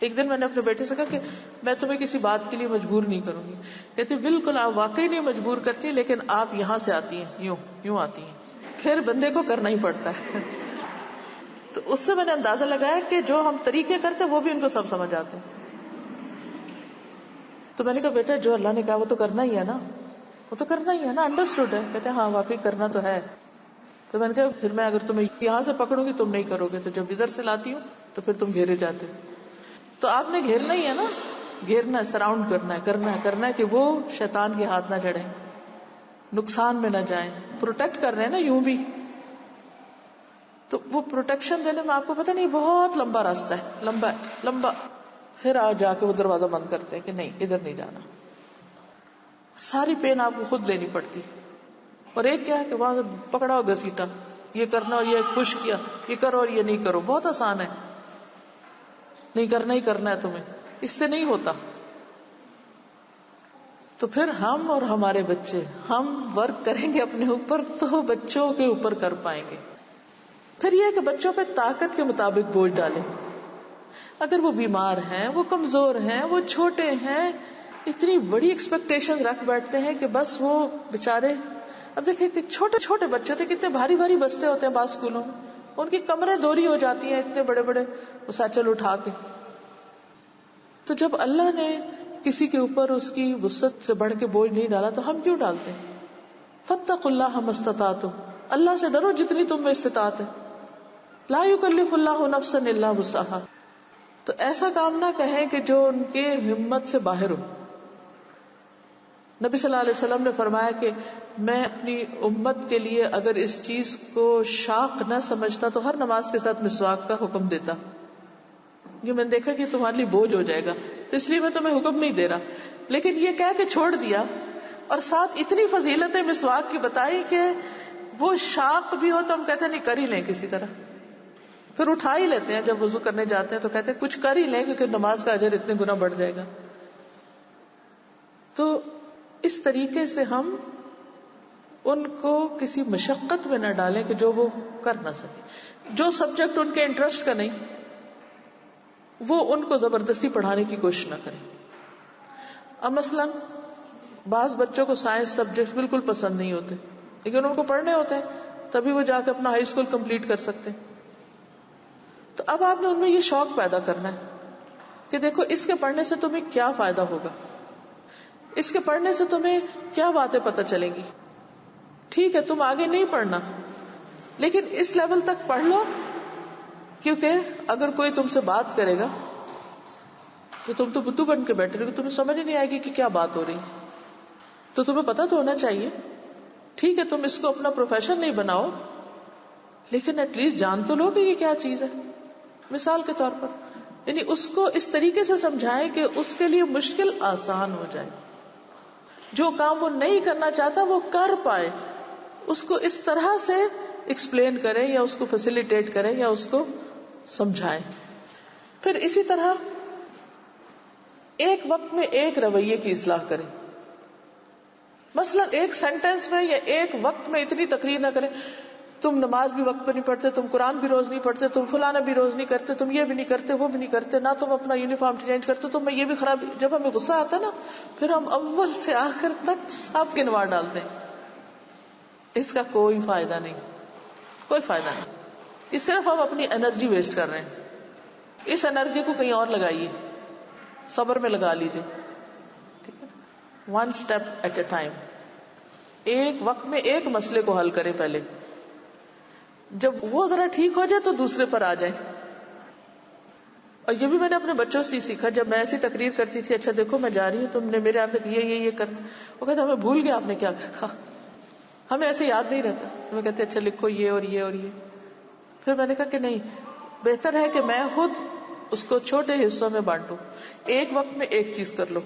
ایک دن میں نے اپنے بیٹے سے کہا کہ میں تمہیں کسی بات کے لیے مجبور نہیں کروں گی. کہتی بالکل آپ واقعی نہیں مجبور کرتی، لیکن آپ یہاں سے آتی ہیں، یوں آتی ہیں. پھر بندے کو کرنا ہی پڑتا ہے. تو اس سے میں نے اندازہ لگایا کہ جو ہم طریقے کرتے وہ بھی ان کو سب سمجھ آتے ہیں. تو میں نے کہا بیٹا جو اللہ نے کہا وہ تو کرنا ہی ہے نا، وہ تو کرنا ہی ہے نا، انڈرسٹوڈ ہے. کہتے ہیں ہاں واقعی کرنا تو ہے. تو میں نے کہا پھر میں اگر تمہیں یہاں سے پکڑوں گی تم نہیں کرو گے، تو جب ادھر سے لاتی ہوں تو پھر تم گھیرے جاتے ہو. تو آپ نے گھیرنا ہی ہے نا، گھیرنا ہے، سراؤنڈ کرنا ہے کہ وہ شیطان کے ہاتھ نہ چڑھیں، نقصان میں نہ جائیں. پروٹیکٹ کر رہے ہیں نا یوں بھی. تو وہ پروٹیکشن دینے میں آپ کو پتہ نہیں بہت لمبا راستہ ہے، لمبا. پھر آپ جا کے وہ دروازہ بند کرتے ہیں کہ نہیں ادھر نہیں جانا. ساری پین آپ کو خود لینی پڑتی. اور ایک کیا ہے کہ وہاں سے پکڑا اور گھسیٹا، یہ کرنا اور یہ پش کیا، یہ کرو اور یہ نہیں کرو. بہت آسان ہے، نہیں کرنا ہی کرنا ہے تمہیں، اس سے نہیں ہوتا. تو پھر ہم اور ہمارے بچے، ہم ورک کریں گے اپنے اوپر تو بچوں کے اوپر کر پائیں گے. پھر یہ کہ بچوں پہ طاقت کے مطابق بوجھ ڈالیں. اگر وہ بیمار ہیں، وہ کمزور ہیں، وہ چھوٹے ہیں، اتنی بڑی ایکسپیکٹیشن رکھ بیٹھتے ہیں کہ بس وہ بےچارے. اب دیکھیں کہ چھوٹے چھوٹے بچے تھے، کتنے بھاری بھاری بستے ہوتے ہیں بعض اسکولوں میں، ان کی کمریں دوری ہو جاتی ہیں اتنے بڑے بڑے سیچل اٹھا کے. تو جب اللہ نے کسی کے اوپر اس کی وسعت سے بڑھ کے بوجھ نہیں ڈالا تو ہم کیوں ڈالتے ہیں؟ فاتقوا اللہ ما استطعتم، اللہ سے ڈرو جتنی تم میں استطاعت ہے. لا یکلف اللہ نفسا الا وسعها. تو ایسا کام نہ کہیں کہ جو ان کے ہمت سے باہر ہو. نبی صلی اللہ علیہ وسلم نے فرمایا کہ میں اپنی امت کے لیے اگر اس چیز کو شاق نہ سمجھتا تو ہر نماز کے ساتھ مسواک کا حکم دیتا. یہ میں نے دیکھا کہ تمہارے لیے بوجھ ہو جائے گا تو اس لیے میں تمہیں حکم نہیں دے رہا. لیکن یہ کہہ کے چھوڑ دیا اور ساتھ اتنی فضیلتیں مسواک کی بتائی کہ وہ شاق بھی ہو تو ہم کہتے ہیں نہیں کر ہی لیں کسی طرح. پھر اٹھا ہی لیتے ہیں جب وضو کرنے جاتے ہیں تو کہتے ہیں کچھ کر ہی لیں کیونکہ نماز کا اجر اتنے گنا بڑھ جائے گا. تو اس طریقے سے ہم ان کو کسی مشقت میں نہ ڈالیں کہ جو وہ کر نہ سکے. جو سبجیکٹ ان کے انٹرسٹ کا نہیں وہ ان کو زبردستی پڑھانے کی کوشش نہ کریں. اب مثلا بعض بچوں کو سائنس سبجیکٹ بالکل پسند نہیں ہوتے لیکن ان کو پڑھنے ہوتے ہیں تبھی وہ جا کے اپنا ہائی اسکول کمپلیٹ کر سکتے ہیں. تو اب آپ نے ان میں یہ شوق پیدا کرنا ہے کہ دیکھو اس کے پڑھنے سے تمہیں کیا فائدہ ہوگا، اس کے پڑھنے سے تمہیں کیا باتیں پتہ چلیں گی. ٹھیک ہے تم آگے نہیں پڑھنا لیکن اس لیول تک پڑھ لو، کیونکہ اگر کوئی تم سے بات کرے گا تو تم تو بدھو بن کے بیٹھے رہے، تمہیں سمجھ نہیں آئے گی کہ کیا بات ہو رہی. تو تمہیں پتہ تو ہونا چاہیے. ٹھیک ہے تم اس کو اپنا پروفیشن نہیں بناؤ لیکن ایٹ لیسٹ جان تو لو کہ یہ کیا چیز ہے. مثال کے طور پر یعنی اس کو اس طریقے سے سمجھائیں کہ اس کے لیے مشکل آسان ہو جائے، جو کام وہ نہیں کرنا چاہتا وہ کر پائے. اس کو اس طرح سے ایکسپلین کریں یا اس کو فیسیلیٹیٹ کریں یا اس کو سمجھائیں. پھر اسی طرح ایک وقت میں ایک رویے کی اصلاح کریں. مثلا ایک سینٹینس میں یا ایک وقت میں اتنی تقریر نہ کریں تم نماز بھی وقت پہ نہیں پڑھتے, تم قرآن بھی روز نہیں پڑھتے, تم فلانا بھی روز نہیں کرتے, تم یہ بھی نہیں کرتے, وہ بھی نہیں کرتے, نہ تم اپنا یونیفارم چینج کرتے, تم میں یہ بھی خراب. جب ہمیں غصہ آتا ہے نا پھر ہم اول سے آخر تک سب گنوا ڈالتے ہیں. اس کا کوئی فائدہ نہیں, کوئی فائدہ نہیں. اس صرف ہم اپنی انرجی ویسٹ کر رہے ہیں. اس انرجی کو کہیں اور لگائیے, صبر میں لگا لیجیے. ٹھیک ہے, one step at a time. ایک وقت میں ایک مسئلے کو حل کریں پہلے, جب وہ ذرا ٹھیک ہو جائے تو دوسرے پر آ جائیں. اور یہ بھی میں نے اپنے بچوں سے سیکھا. جب میں ایسی تقریر کرتی تھی, اچھا دیکھو میں جا رہی ہوں, تم نے میرے ہاتھ یہ کرنا, وہ کہتے ہمیں بھول گیا آپ نے کیا کہا, ہمیں ایسے یاد نہیں رہتا. ہمیں کہتے اچھا لکھو یہ اور یہ اور یہ. پھر میں نے کہا کہ نہیں, بہتر ہے کہ میں خود اس کو چھوٹے حصوں میں بانٹوں, ایک وقت میں ایک چیز کر لو.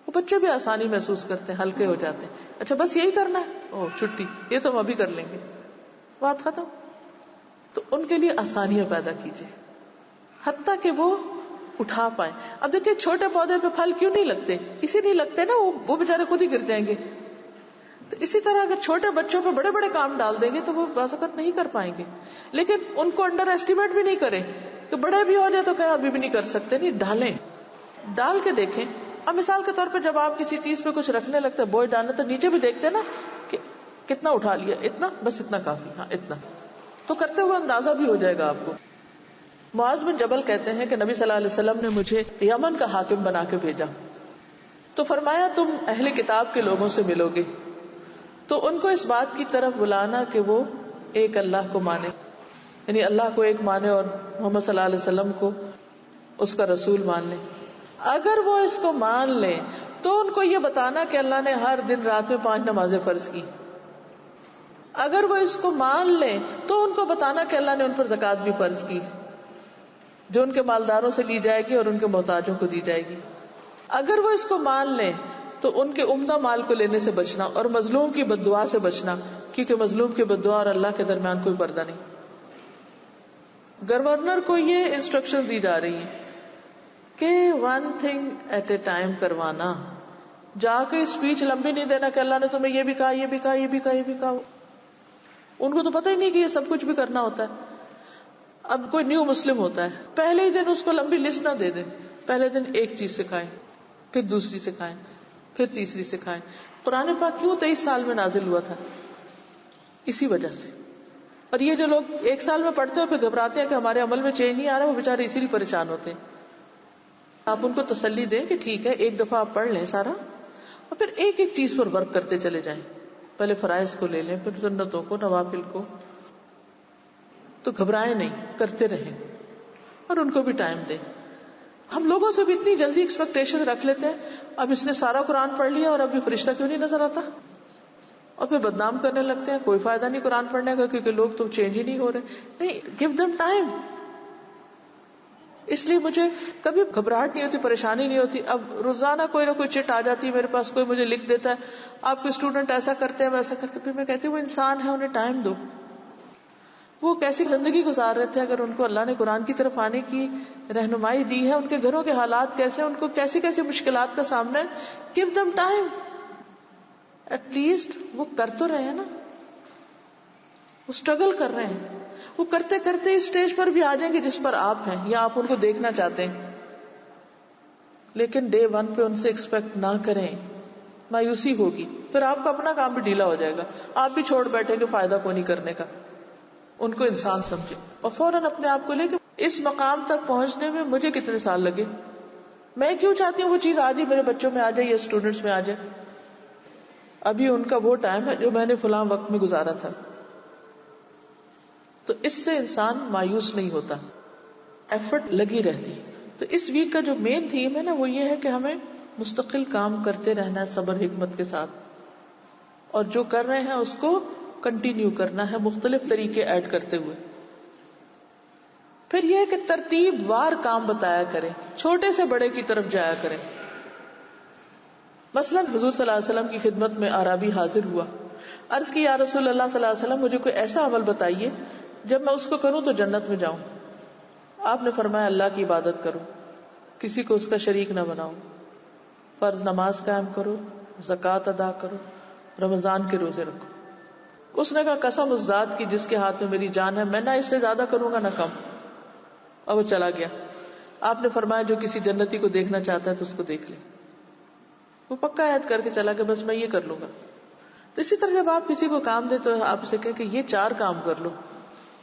وہ بچے بھی آسانی محسوس کرتے ہیں, ہلکے ہو جاتے ہیں. اچھا بس یہی کرنا ہے, او چھٹی, یہ تو ہم ابھی کر لیں گے, بات ختم. تو ان کے لیے آسانیاں پیدا کیجیے حتیٰ کہ وہ اٹھا پائیں. اب دیکھیں چھوٹے پودے پہ پھل کیوں نہیں لگتے, اسی نہیں لگتے نا, وہ بےچارے خود ہی گر جائیں گے. تو اسی طرح اگر چھوٹے بچوں پہ بڑے بڑے کام ڈال دیں گے تو وہ بعض اوقات نہیں کر پائیں گے. لیکن ان کو انڈر ایسٹیمیٹ بھی نہیں کریں کہ بڑے بھی ہو جائے تو کہیں ابھی بھی نہیں کر سکتے. نہیں, ڈالیں, ڈال کے دیکھیں. اب مثال کے طور پہ جب آپ کسی چیز پہ کچھ رکھنے لگتے ہیں, بوجھ ڈالنا, تو نیچے بھی دیکھتے نا کہ کتنا اٹھا لیا, اتنا, بس اتنا کافی, ہاں اتنا, تو کرتے ہوئے اندازہ بھی ہو جائے گا آپ کو. معاذ بن جبل کہتے ہیں کہ نبی صلی اللہ علیہ وسلم نے مجھے یمن کا حاکم بنا کے بھیجا, تو فرمایا تم اہل کتاب کے لوگوں سے ملو گے تو ان کو اس بات کی طرف بلانا کہ وہ ایک اللہ کو مانے, یعنی اللہ کو ایک مانے اور محمد صلی اللہ علیہ وسلم کو اس کا رسول مان لے. اگر وہ اس کو مان لیں تو ان کو یہ بتانا کہ اللہ نے ہر دن رات میں 5 نمازیں فرض کی. اگر وہ اس کو مان لیں تو ان کو بتانا کہ اللہ نے ان پر زکوٰۃ بھی فرض کی, جو ان کے مالداروں سے لی جائے گی اور ان کے محتاجوں کو دی جائے گی. اگر وہ اس کو مان لیں تو ان کے عمدہ مال کو لینے سے بچنا اور مظلوم کی بد دعا سے بچنا, کیونکہ مظلوم کی بد دعا اور اللہ کے درمیان کوئی پردہ نہیں. گورنر کو یہ انسٹرکشن دی جا رہی ہیں کہ 1 thing at a time کروانا, جا کے اسپیچ لمبی نہیں دینا کہ اللہ نے تمہیں یہ بھی کہا, یہ بھی کہا, یہ بھی کہا, یہ بھی کہا. ان کو تو پتہ ہی نہیں کہ یہ سب کچھ بھی کرنا ہوتا ہے. اب کوئی نیو مسلم ہوتا ہے, پہلے ہی دن اس کو لمبی لسٹ نہ دے دیں. پہلے دن ایک چیز سکھائیں, پھر دوسری سکھائیں, پھر تیسری سکھائیں. قرآن پاک کیوں 23 سال میں نازل ہوا تھا؟ اسی وجہ سے. اور یہ جو لوگ 1 سال میں پڑھتے ہیں پھر گھبراتے ہیں کہ ہمارے عمل میں چینج نہیں آ رہا, وہ بےچارے اسی لیے پریشان ہوتے ہیں. آپ ان کو تسلی دیں کہ ٹھیک ہے, ایک دفعہ آپ پڑھ لیں سارا, اور پھر ایک ایک چیز پر ورک کرتے چلے جائیں. پہلے فرائض کو لے لیں, پھر سنتوں کو, نوافل کو. تو گھبرائیں نہیں, کرتے رہیں اور ان کو بھی ٹائم دیں. ہم لوگوں سے بھی اتنی جلدی ایکسپیکٹیشن رکھ لیتے ہیں, اب اس نے سارا قرآن پڑھ لیا اور اب یہ فرشتہ کیوں نہیں نظر آتا, اور پھر بدنام کرنے لگتے ہیں. کوئی فائدہ نہیں قرآن پڑھنے کا, کیونکہ لوگ تو چینج ہی نہیں ہو رہے. نہیں, گیو دم ٹائم. اس لیے مجھے کبھی گھبراہٹ نہیں ہوتی, پریشانی نہیں ہوتی. اب روزانہ کوئی نہ کوئی چٹ آ جاتی ہے میرے پاس, کوئی مجھے لکھ دیتا ہے آپ کے اسٹوڈنٹ ایسا کرتے ہیں ویسا کرتے ہیں. پھر میں کہتی ہوں وہ انسان ہے, انہیں ٹائم دو. وہ کیسی زندگی گزار رہے تھے, اگر ان کو اللہ نے قرآن کی طرف آنے کی رہنمائی دی ہے, ان کے گھروں کے حالات کیسے, ان کو کیسی کیسی مشکلات کا سامنا ہے, give them time. At least وہ کر تو رہے ہیں نا, وہ اسٹرگل کر رہے ہیں. وہ کرتے کرتے اس اسٹیج پر بھی آ جائیں گے جس پر آپ ہیں یا آپ ان کو دیکھنا چاہتے ہیں. لیکن ڈے 1 پہ ان سے ایکسپیکٹ نہ کریں, مایوسی ہوگی. پھر آپ کا اپنا کام بھی ڈھیلا ہو جائے گا, آپ بھی چھوڑ بیٹھیں گے فائدہ کو نہیں کرنے کا. ان کو انسان سمجھے اور فوراً اپنے آپ کو لے کے اس مقام تک پہنچنے میں مجھے کتنے سال لگے, میں کیوں چاہتی ہوں وہ چیز آج ہی میرے بچوں میں آ جائے یا اسٹوڈنٹس میں آ جائے. ابھی ان کا وہ ٹائم ہے جو میں نے فلاں وقت میں گزارا تھا. تو اس سے انسان مایوس نہیں ہوتا, ایفرٹ لگی رہتی. تو اس ویک کا جو مین تھیم ہے نا, وہ یہ ہے کہ ہمیں مستقل کام کرتے رہنا ہے صبر حکمت کے ساتھ, اور جو کر رہے ہیں اس کو کنٹینیو کرنا ہے مختلف طریقے ایڈ کرتے ہوئے. پھر یہ کہ ترتیب وار کام بتایا کریں, چھوٹے سے بڑے کی طرف جایا کریں. مثلا حضور صلی اللہ علیہ وسلم کی خدمت میں اعرابی حاضر ہوا, عرض کی یا رسول اللہ صلی اللہ علیہ وسلم مجھے کوئی ایسا عمل بتائیے جب میں اس کو کروں تو جنت میں جاؤں. آپ نے فرمایا اللہ کی عبادت کرو, کسی کو اس کا شریک نہ بناؤ, فرض نماز قائم کرو, زکوٰۃ ادا کرو, رمضان کے روزے رکھو. اس نے کہا قسم اس ذات کی جس کے ہاتھ میں میری جان ہے میں نہ اس سے زیادہ کروں گا نہ کم. اور وہ چلا گیا. آپ نے فرمایا جو کسی جنتی کو دیکھنا چاہتا ہے تو اس کو دیکھ لے. وہ پکا عہد کر کے چلا گیا بس میں یہ کر لوں گا. تو اسی طرح جب آپ کسی کو کام دیں تو آپ اسے کہیں کہ یہ 4 کام کر لو,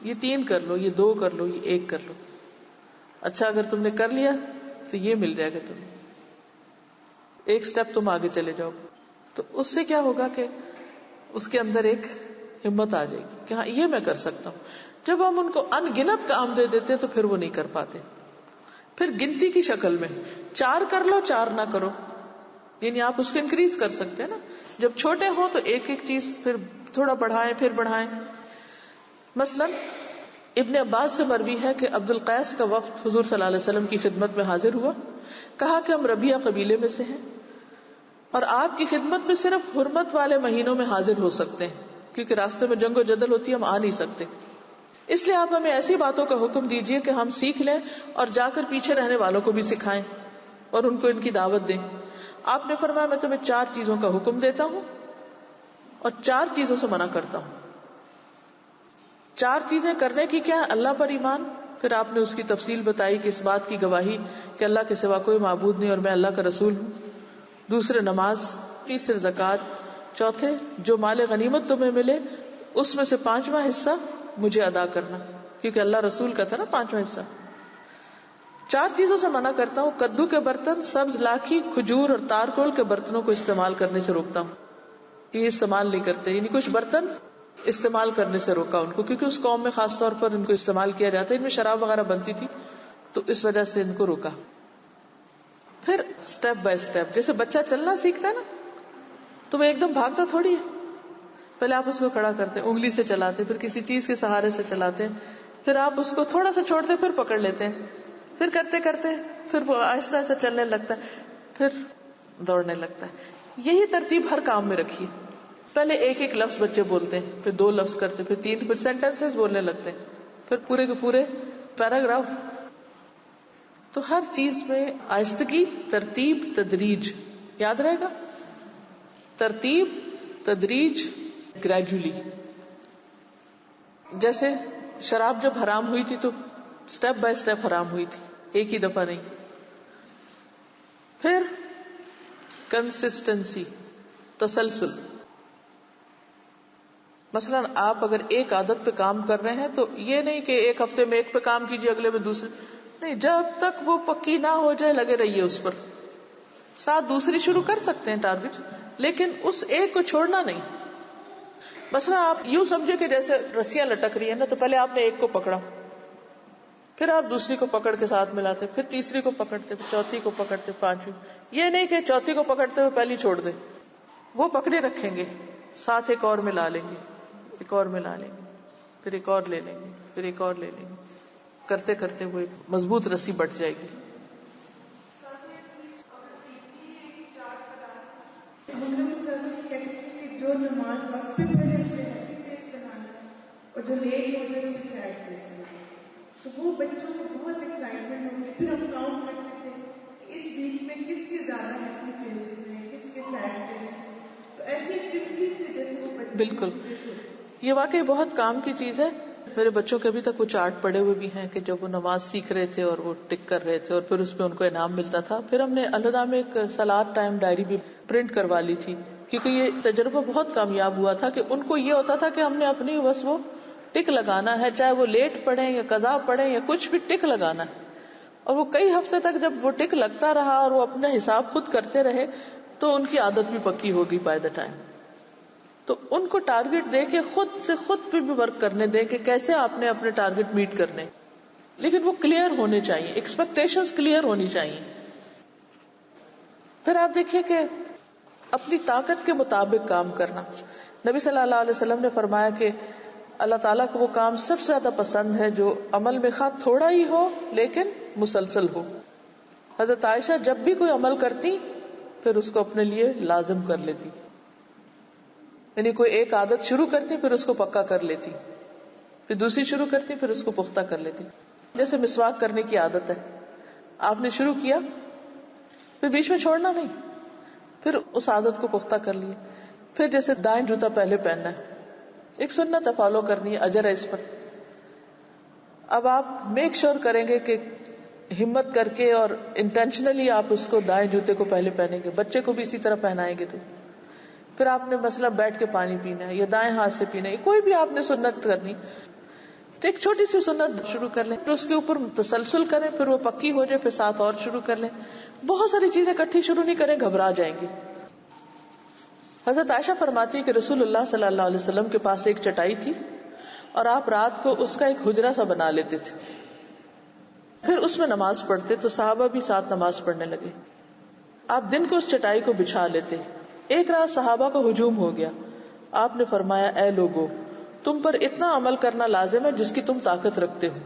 یہ 3 کر لو, یہ 2 کر لو, یہ 1 کر لو. اچھا اگر تم نے کر لیا تو یہ مل جائے گا تمہیں, ایک سٹیپ تم آگے چلے جاؤ. تو اس سے کیا ہوگا کہ اس کے اندر ایک ہمت آ جائے گی کہ ہاں یہ میں کر سکتا ہوں. جب ہم ان کو ان گنت کام دے دیتے تو پھر وہ نہیں کر پاتے. پھر گنتی کی شکل میں 4 کر لو 4 نہ کرو, یعنی آپ اس کو انکریز کر سکتے ہیں نا. جب چھوٹے ہوں تو ایک چیز پھر تھوڑا بڑھائیں پھر بڑھائیں. مثلا ابن عباس سے مروی ہے کہ عبد القیس کا وفد حضور صلی اللہ علیہ وسلم کی خدمت میں حاضر ہوا. کہا کہ ہم ربیہ قبیلے میں سے ہیں اور آپ کی خدمت میں صرف حرمت والے مہینوں میں حاضر ہو سکتے ہیں, کیونکہ راستے میں جنگ و جدل ہوتی ہے, ہم آ نہیں سکتے. اس لیے آپ ہمیں ایسی باتوں کا حکم دیجئے کہ ہم سیکھ لیں اور جا کر پیچھے رہنے والوں کو بھی سکھائیں اور ان کو ان کی دعوت دیں. آپ نے فرمایا میں تمہیں 4 چیزوں کا حکم دیتا ہوں اور 4 چیزوں سے منع کرتا ہوں. 4 چیزیں کرنے کی کیا ہے؟ اللہ پر ایمان. پھر آپ نے اس کی تفصیل بتائی کہ اس بات کی گواہی کہ اللہ کے سوا کوئی معبود نہیں اور میں اللہ کا رسول ہوں. دوسرے نماز, تیسرے زکوٰۃ, چوتھے جو مال غنیمت تمہیں ملے اس میں سے 5واں حصہ مجھے ادا کرنا, کیونکہ اللہ رسول کا تھا نا 5واں حصہ. 4 چیزوں سے منع کرتا ہوں. کدو کے برتن, سبز لاکھی, کھجور اور تارکول کے برتنوں کو استعمال کرنے سے روکتا ہوں. یہ استعمال نہیں کرتے, یعنی کچھ برتن استعمال کرنے سے روکا ان کو, کیونکہ اس قوم میں خاص طور پر ان کو استعمال کیا جاتا ہے, ان میں شراب وغیرہ بنتی تھی تو اس وجہ سے ان کو روکا. پھر سٹیپ بائی سٹیپ, جیسے بچہ چلنا سیکھتا ہے نا تو وہ ایک دم بھاگتا تھوڑی ہے. پہلے آپ اس کو کھڑا کرتے ہیں, انگلی سے چلاتے, پھر کسی چیز کے سہارے سے چلاتے ہیں, پھر آپ اس کو تھوڑا سا چھوڑتے پھر پکڑ لیتے ہیں, پھر کرتے کرتے پھر وہ آہستہ آہستہ چلنے لگتا ہے, پھر دوڑنے لگتا ہے. یہی ترتیب ہر کام میں رکھیے. پہلے ایک لفظ بچے بولتے ہیں, پھر 2 لفظ کرتے, پھر 3, پھر سینٹینسز بولنے لگتے ہیں, پھر پورے کے پورے پیراگراف. تو ہر چیز میں آہستگی, ترتیب, تدریج یاد رہے گا. ترتیب, تدریج, گریجولی. جیسے شراب جب حرام ہوئی تھی تو سٹیپ بائی سٹیپ حرام ہوئی تھی, ایک ہی دفعہ نہیں. پھر کنسسٹنسی, تسلسل. مثلا آپ اگر ایک عادت پہ کام کر رہے ہیں تو یہ نہیں کہ ایک ہفتے میں ایک پہ کام کیجیے اگلے میں دوسرے, نہیں, جب تک وہ پکی نہ ہو جائے لگے رہیے اس پر. ساتھ دوسری شروع کر سکتے ہیں ٹارگٹ, لیکن اس ایک کو چھوڑنا نہیں. مثلا آپ یوں سمجھے کہ جیسے رسیاں لٹک رہی ہیں نا, تو پہلے آپ نے ایک کو پکڑا, پھر آپ دوسری کو پکڑ کے ساتھ ملاتے, پھر تیسری کو پکڑتے, پھر چوتھی کو پکڑتے, 5ویں. یہ نہیں کہ چوتھی کو پکڑتے ہوئے پہلی چھوڑ دیں, وہ پکڑے رکھیں گے, ساتھ ایک اور ملا لیں گے, ایک اور ملا لیں گے, پھر ایک اور لے لیں گے, پھر ایک اور لے لیں گے. کرتے کرتے وہ ایک مضبوط رسی بٹ جائے گی. جو نماز وقت پہ پڑھے اس سے ہیپی فیس بنانا ہے, اور جو لیٹ ہو جائے اس سے سیڈ فیس بنانا ہے. تو وہ بچوں کو بہت ایکسائٹمنٹ ہوتی ہے. پھر ہم کاؤنٹ کرتے تھے کہ اس ویک میں کس کے زیادہ ہیپی فیسز ہیں, کس کے سیڈ فیس ہیں. تو ایسی ایکٹیویٹیز سے جیسے وہ بچے بالکل, یہ واقعی بہت کام کی چیز ہے. میرے بچوں کے ابھی تک وہ چارٹ پڑے ہوئے بھی ہیں کہ جب وہ نماز سیکھ رہے تھے اور وہ ٹک کر رہے تھے اور پھر اس پہ ان کو انعام ملتا تھا. پھر ہم نے علیحدہ میں ایک صلاۃ ٹائم ڈائری بھی پرنٹ کروا لی تھی, کیونکہ یہ تجربہ بہت کامیاب ہوا تھا کہ ان کو یہ ہوتا تھا کہ ہم نے اپنی بس وہ ٹک لگانا ہے, چاہے وہ لیٹ پڑھیں یا قضا پڑھیں یا کچھ بھی, ٹک لگانا ہے. اور وہ کئی ہفتے تک جب وہ ٹک لگتا رہا اور وہ اپنا حساب خود کرتے رہے تو ان کی عادت بھی پکی ہوگی بائی دا ٹائم. تو ان کو ٹارگٹ دے کے خود سے خود پہ بھی ورک کرنے دیں کہ کیسے آپ نے اپنے ٹارگٹ میٹ کرنے, لیکن وہ کلیئر ہونے چاہیے, ایکسپیکٹیشنز کلیئر ہونی چاہیے. پھر آپ دیکھیے کہ اپنی طاقت کے مطابق کام کرنا. نبی صلی اللہ علیہ وسلم نے فرمایا کہ اللہ تعالیٰ کو وہ کام سب سے زیادہ پسند ہے جو عمل میں خواہ تھوڑا ہی ہو لیکن مسلسل ہو. حضرت عائشہ جب بھی کوئی عمل کرتی پھر اس کو اپنے لیے لازم کر لیتی. یعنی کوئی ایک عادت شروع کرتی پھر اس کو پکا کر لیتی، پھر دوسری شروع کرتی پھر اس کو پختہ کر لیتی. جیسے مسواک کرنے کی عادت ہے، آپ نے شروع کیا پھر بیچ میں چھوڑنا نہیں، پھر اس عادت کو پختہ کر لیے. پھر جیسے دائیں جوتا پہلے پہننا ہے، ایک سنت ہے، فالو کرنی ہے، اجر ہے اس پر. اب آپ میک شور کریں گے کہ ہمت کر کے اور انٹینشنلی آپ اس کو دائیں جوتے کو پہلے پہنیں گے، بچے کو بھی اسی طرح پہنائیں گے. تو پھر آپ نے مثلا بیٹھ کے پانی پینا ہے یا دائیں ہاتھ سے پینا ہے، کوئی بھی آپ نے سنت کرنی تو ایک چھوٹی سی سنت شروع کر لیں، پھر اس کے اوپر تسلسل کریں، پھر وہ پکی ہو جائے پھر ساتھ اور شروع کر لیں. بہت ساری چیزیں اکٹھی شروع نہیں کریں، گھبرا جائیں گے. حضرت عائشہ فرماتی ہے کہ رسول اللہ صلی اللہ علیہ وسلم کے پاس ایک چٹائی تھی اور آپ رات کو اس کا ایک حجرہ سا بنا لیتے تھے، پھر اس میں نماز پڑھتے تو صحابہ بھی ساتھ نماز پڑھنے لگے. آپ دن کو اس چٹائی کو بچھا لیتے. ایک رات صحابہ کو ہجوم ہو گیا. آپ نے فرمایا اے لوگو، تم پر اتنا عمل کرنا لازم ہے جس کی تم طاقت رکھتے ہو.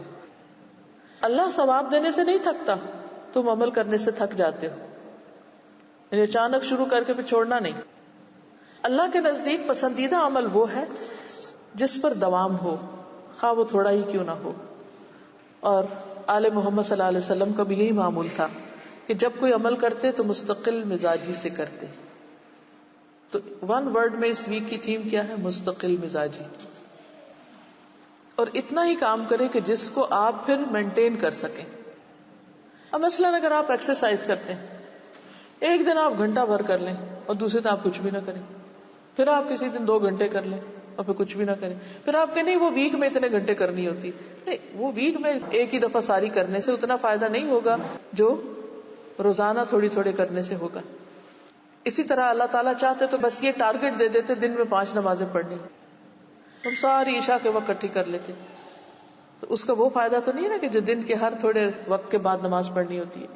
اللہ ثواب دینے سے نہیں تھکتا، تم عمل کرنے سے تھک جاتے ہو. یعنی اچانک شروع کر کے پھر چھوڑنا نہیں. اللہ کے نزدیک پسندیدہ عمل وہ ہے جس پر دوام ہو، خواہ وہ تھوڑا ہی کیوں نہ ہو. اور آل محمد صلی اللہ علیہ وسلم کا بھی یہی معمول تھا کہ جب کوئی عمل کرتے تو مستقل مزاجی سے کرتے. تو ون ورڈ میں اس ویک کی تھیم کیا ہے؟ مستقل مزاجی. اور اتنا ہی کام کرے کہ جس کو آپ پھر مینٹین کر سکیں. اب مثلاً اگر آپ ایکسرسائز کرتے ہیں، ایک دن آپ گھنٹہ بھر کر لیں اور دوسرے دن آپ کچھ بھی نہ کریں، پھر آپ کسی دن 2 گھنٹے کر لیں اور پھر کچھ بھی نہ کریں، پھر آپ کہ نہیں وہ ویک میں اتنے گھنٹے کرنی ہوتی. نہیں، وہ ویک میں ایک ہی دفعہ ساری کرنے سے اتنا فائدہ نہیں ہوگا جو روزانہ تھوڑی تھوڑے کرنے سے ہوگا. اسی طرح اللہ تعالیٰ چاہتے تو بس یہ ٹارگٹ دے دیتے دن میں 5 نمازیں پڑھنی، ہم ساری عشاء کے وقت اکٹھی کر لیتے، تو اس کا وہ فائدہ تو نہیں ہے نا کہ جو دن کے ہر تھوڑے وقت کے بعد نماز پڑھنی ہوتی ہے.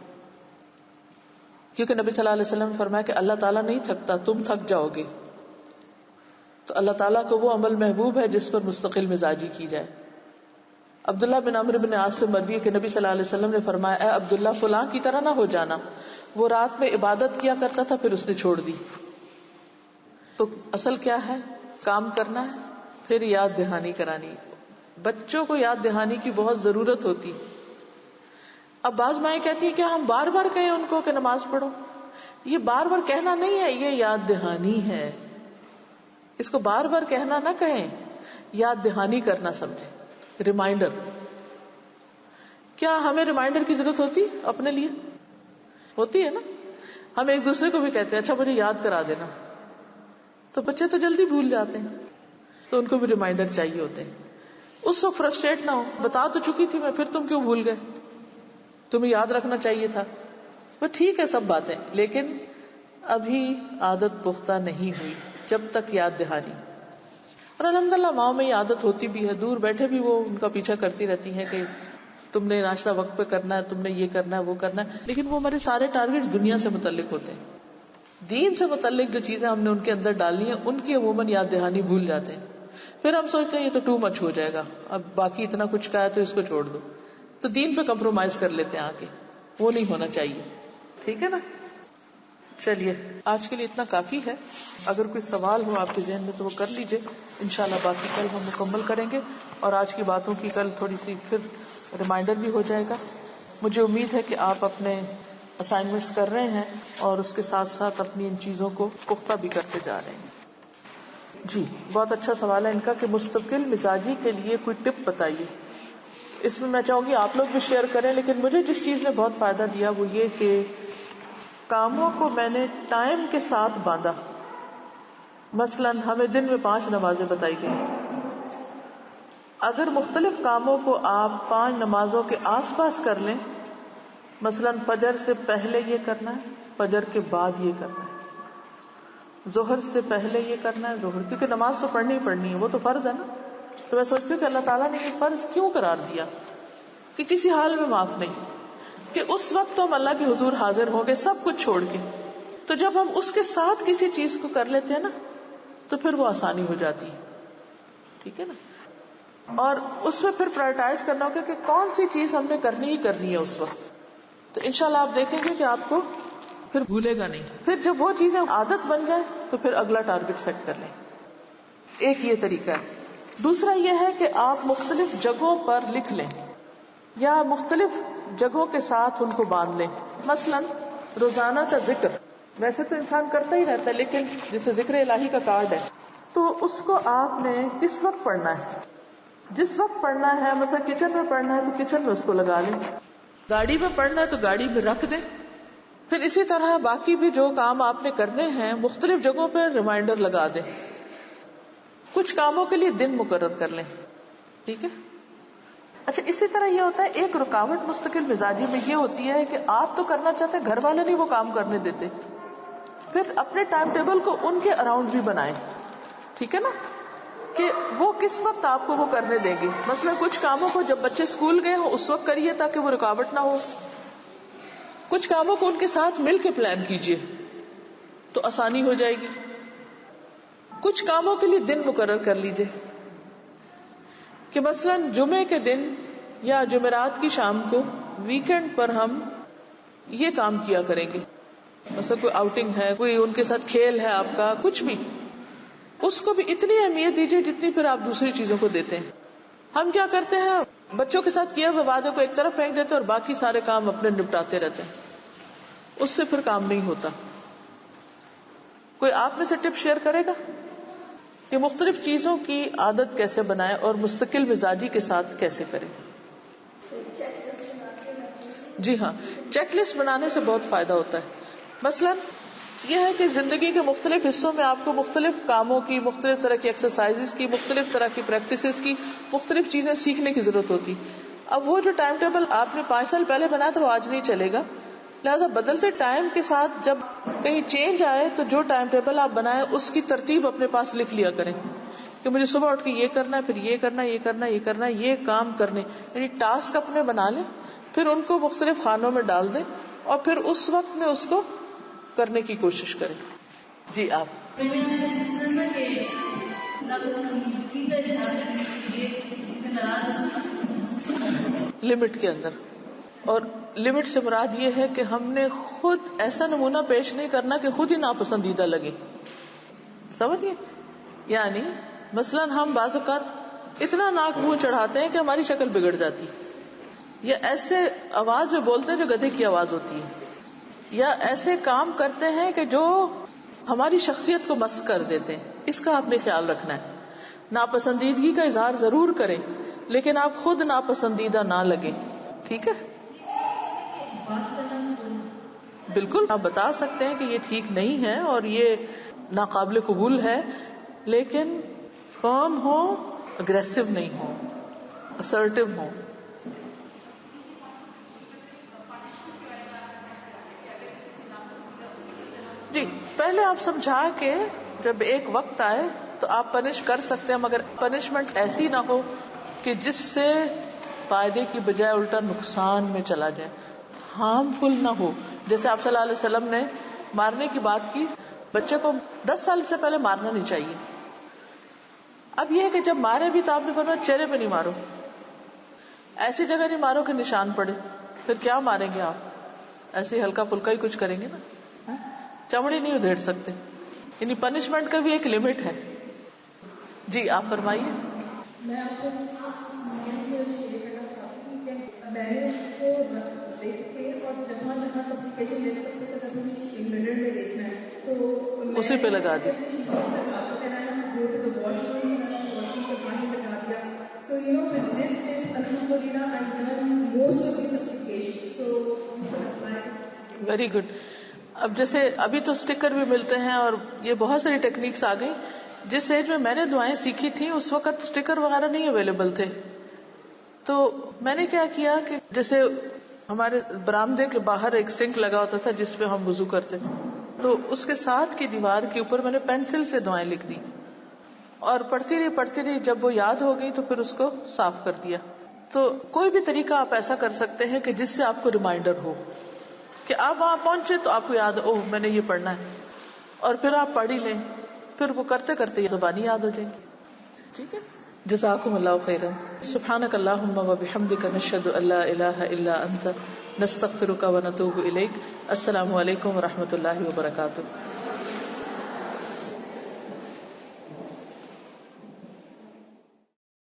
کیونکہ نبی صلی اللہ علیہ وسلم نے فرمایا کہ اللہ تعالیٰ نہیں تھکتا، تم تھک جاؤ گے. تو اللہ تعالیٰ کو وہ عمل محبوب ہے جس پر مستقل مزاجی کی جائے. عبداللہ بن عمرو بن عاص سے مروی ہے کہ نبی صلی اللہ علیہ وسلم نے فرمایا اے عبداللہ فلاں کی طرح نہ ہو جانا، وہ رات میں عبادت کیا کرتا تھا پھر اس نے چھوڑ دی. تو اصل کیا ہے؟ کام کرنا ہے، پھر یاد دہانی کرانی. بچوں کو یاد دہانی کی بہت ضرورت ہوتی. اب بعض مائیں کہتی ہیں کہ ہم بار بار کہیں ان کو کہ نماز پڑھو. یہ بار بار کہنا نہیں ہے، یہ یاد دہانی ہے. اس کو بار بار کہنا نہ کہیں، یاد دہانی کرنا سمجھیں، ریمائنڈر. کیا ہمیں ریمائنڈر کی ضرورت ہوتی اپنے لیے؟ ہوتی ہے نا. ہم ایک دوسرے کو بھی کہتے ہیں اچھا مجھے یاد کرا دینا، تو بچے تو جلدی بھول جاتے ہیں، تو ان کو بھی ریمائنڈر چاہیے ہوتے ہیں. اس وقت فرسٹریٹ نہ ہو، بتا تو چکی تھی میں، پھر تم کیوں بھول گئے؟ تمہیں یاد رکھنا چاہیے تھا. وہ ٹھیک ہے سب باتیں، لیکن ابھی عادت پختہ نہیں ہوئی جب تک یاد دہانی. اور الحمدللہ ماؤں میں یہ عادت ہوتی بھی ہے، دور بیٹھے بھی وہ ان کا پیچھا کرتی رہتی ہیں کہ تم نے ناشتہ وقت پہ کرنا ہے، تم نے یہ کرنا ہے وہ کرنا ہے. لیکن وہ ہمارے سارے ٹارگیٹ دنیا سے متعلق ہوتے ہیں. دین سے متعلق جو چیزیں ہم نے ان کے اندر ڈالنی ہیں ان کی عموماً یاد دہانی بھول جاتے ہیں. پھر ہم سوچتے ہیں یہ تو ٹو مچ ہو جائے گا، اب باقی اتنا کچھ کہا ہے تو اس کو چھوڑ دو، تو دین پہ کمپرومائز کر لیتے ہیں آگے. وہ نہیں ہونا چاہیے. ٹھیک ہے نا. چلیے آج کے لیے اتنا کافی ہے. اگر کوئی سوال ہو آپ کے ذہن میں تو وہ کر لیجئے، انشاءاللہ باقی کل ہم مکمل کریں گے اور آج کی باتوں کی کل تھوڑی سی پھر ریمائنڈر بھی ہو جائے گا. مجھے امید ہے کہ آپ اپنے اسائنمنٹس کر رہے ہیں اور اس کے ساتھ ساتھ اپنی ان چیزوں کو پختہ بھی کرتے جا رہے ہیں. جی بہت اچھا سوال ہے ان کا کہ مستقل مزاجی کے لیے کوئی ٹپ بتائیے. اس میں میں چاہوں گی آپ لوگ بھی شیئر کریں، لیکن مجھے جس چیز نے بہت فائدہ دیا وہ یہ کہ کاموں کو میں نے ٹائم کے ساتھ باندھا. مثلاً ہمیں دن میں 5 نمازیں بتائی گئی. اگر مختلف کاموں کو آپ 5 نمازوں کے آس پاس کر لیں، مثلاً فجر سے پہلے یہ کرنا ہے، فجر کے بعد یہ کرنا ہے، ظہر سے پہلے یہ کرنا ہے، ظہر، کیونکہ نماز تو پڑھنی ہی پڑھنی ہے، وہ تو فرض ہے نا. تو میں سوچتی ہوں کہ اللہ تعالیٰ نے یہ فرض کیوں قرار دیا کہ کسی حال میں معاف نہیں، کہ اس وقت تو ہم اللہ کے حضور حاضر ہوں گے سب کچھ چھوڑ کے. تو جب ہم اس کے ساتھ کسی چیز کو کر لیتے ہیں نا تو پھر وہ آسانی ہو جاتی ہے. ٹھیک ہے نا. اور اس میں پھر پرائرٹائز کرنا ہوگا کہ کون سی چیز ہم نے کرنی ہی کرنی ہے اس وقت. تو انشاءاللہ آپ دیکھیں گے کہ آپ کو پھر بھولے گا نہیں. پھر جب وہ چیزیں عادت بن جائے تو پھر اگلا ٹارگٹ سیٹ کر لیں. ایک یہ طریقہ ہے. دوسرا یہ ہے کہ آپ مختلف جگہوں پر لکھ لیں یا مختلف جگہوں کے ساتھ ان کو باندھ لیں. مثلا روزانہ کا ذکر ویسے تو انسان کرتا ہی رہتا ہے، لیکن جیسے ذکر الہی کا کارڈ ہے تو اس کو آپ نے کس وقت پڑھنا ہے. جس وقت پڑھنا ہے، مثلا کچن میں پڑھنا ہے تو کچن میں اس کو لگا لیں، گاڑی میں پڑھنا ہے تو گاڑی میں رکھ دیں. پھر اسی طرح باقی بھی جو کام آپ نے کرنے ہیں مختلف جگہوں پہ ریمائنڈر لگا دیں. کچھ کاموں کے لیے دن مقرر کر لیں. ٹھیک ہے. اچھا، اسی طرح یہ ہوتا ہے، ایک رکاوٹ مستقل مزاجی میں یہ ہوتی ہے کہ آپ تو کرنا چاہتے ہیں، گھر والے نہیں وہ کام کرنے دیتے. پھر اپنے ٹائم ٹیبل کو ان کے اراؤنڈ بھی بنائیں. ٹھیک ہے نا، کہ وہ کس وقت آپ کو وہ کرنے دیں گے. مثلا کچھ کاموں کو جب بچے اسکول گئے ہوں اس وقت کریے تاکہ وہ رکاوٹ نہ ہو. کچھ کاموں کو ان کے ساتھ مل کے پلان کیجئے تو آسانی ہو جائے گی. کچھ کاموں کے لیے دن مقرر کر لیجئے کہ مثلا جمعے کے دن یا جمعرات کی شام کو، ویکینڈ پر ہم یہ کام کیا کریں گے. مثلا کوئی آؤٹنگ ہے، کوئی ان کے ساتھ کھیل ہے آپ کا، کچھ بھی، اس کو بھی اتنی اہمیت دیجیے جتنی پھر آپ دوسری چیزوں کو دیتے ہیں. ہم کیا کرتے ہیں، بچوں کے ساتھ کیے ہوئے وعدے کو ایک طرف پھینک دیتے اور باقی سارے کام اپنے نپٹاتے رہتے ہیں. اس سے پھر کام نہیں ہوتا. کوئی آپ میں سے ٹپ شیئر کرے گا کہ مختلف چیزوں کی عادت کیسے بنائیں اور مستقل مزاجی کے ساتھ کیسے کریں؟ جی ہاں، چیک لسٹ بنانے سے بہت فائدہ ہوتا ہے. مثلا یہ ہے کہ زندگی کے مختلف حصوں میں آپ کو مختلف کاموں کی، مختلف طرح کی ایکسرسائزز کی، مختلف طرح کی پریکٹسز کی، مختلف چیزیں سیکھنے کی ضرورت ہوتی. اب وہ جو ٹائم ٹیبل آپ نے 5 سال پہلے بنایا تھا وہ آج نہیں چلے گا. لہذا بدلتے ٹائم کے ساتھ جب کہیں چینج آئے تو جو ٹائم ٹیبل آپ بنائیں اس کی ترتیب اپنے پاس لکھ لیا کریں کہ مجھے صبح اٹھ کے یہ کرنا ہے، پھر یہ کرنا ہے، یہ کرنا ہے، یہ کرنا ہے، یہ کام کرنے، یعنی ٹاسک اپنے بنا لیں. پھر ان کو مختلف خانوں میں ڈال دیں اور پھر اس وقت میں اس کو کرنے کی کوشش کریں. جی آپ لمٹ کے اندر، اور لمٹ سے مراد یہ ہے کہ ہم نے خود ایسا نمونہ پیش نہیں کرنا کہ خود ہی ناپسندیدہ لگے. سمجھئے؟ یعنی مثلا ہم بعض اوقات اتنا ناک منہ چڑھاتے ہیں کہ ہماری شکل بگڑ جاتی، یا ایسے آواز میں بولتے ہیں جو گدھے کی آواز ہوتی ہے، یا ایسے کام کرتے ہیں کہ جو ہماری شخصیت کو مسخ کر دیتے ہیں. اس کا آپ نے خیال رکھنا ہے. ناپسندیدگی کا اظہار ضرور کریں لیکن آپ خود ناپسندیدہ نہ لگیں. ٹھیک ہے؟ بالکل آپ بتا سکتے ہیں کہ یہ ٹھیک نہیں ہے اور یہ ناقابل قبول ہے، لیکن فرم ہو، اگریسو نہیں ہو، اسرٹیو ہو. جی پہلے آپ سمجھا کے جب ایک وقت آئے تو آپ پنش کر سکتے ہیں، مگر پنشمنٹ ایسی نہ ہو کہ جس سے فائدے کی بجائے الٹا نقصان میں چلا جائے، ہارمفل نہ ہو. جیسے آپ صلی اللہ علیہ وسلم نے مارنے کی بات کی، بچے کو 10 سال سے پہلے مارنا نہیں چاہیے. اب یہ ہے کہ جب مارے بھی تو آپ نے فرمایا چہرے پہ نہیں مارو، ایسی جگہ نہیں مارو کہ نشان پڑے. پھر کیا ماریں گے آپ؟ ایسے ہی ہلکا پھلکا ہی کچھ کریں گے نا، چمڑی نہیں ادھیڑ سکتے. یعنی پنشمنٹ کا بھی ایک لمٹ ہے. جی آپ فرمائیے. میں آپ کو میں نے اس کو دیکھ کے اور جہاں جہاں سپلیکیشن دیکھ سکتے تھے تب مجھے منٹ میں دیکھنا ہے تو اسی پہ لگا دی. واش روم کا پانی لگا دیا. So you know with this ٹپ الحمدللہ I learn most of the supplication. So very good. اب جیسے ابھی تو اسٹیکر بھی ملتے ہیں اور یہ بہت ساری ٹیکنیکس آ گئی. جس ایج میں نے دعائیں سیکھی تھی اس وقت اسٹیکر وغیرہ نہیں اویلیبل تھے، تو میں نے کیا کیا کہ جیسے ہمارے برآمدے کے باہر ایک سنک لگا ہوتا تھا جس پہ ہم وضو کرتے تھے، تو اس کے ساتھ کی دیوار کے اوپر میں نے پینسل سے دعائیں لکھ دی اور پڑھتی رہی. جب وہ یاد ہو گئی تو پھر اس کو صاف کر دیا. تو کوئی بھی طریقہ آپ ایسا کر سکتے ہیں کہ جس سے آپ کو ریمائنڈر ہو کہ آپ وہاں پہنچے تو آپ کو یاد اوہ میں نے یہ پڑھنا ہے، اور پھر آپ پڑھ ہی لیں، پھر وہ کرتے کرتے یہ زبانی یاد ہو جائے گی. ٹھیک ہے. جزاکم اللہ خیرا. سبحانک اللہم و بحمدک نشہد ان لا الہ الا انت نستغفرک و نتوب الیک. السلام علیکم و رحمۃ اللہ وبرکاتہ.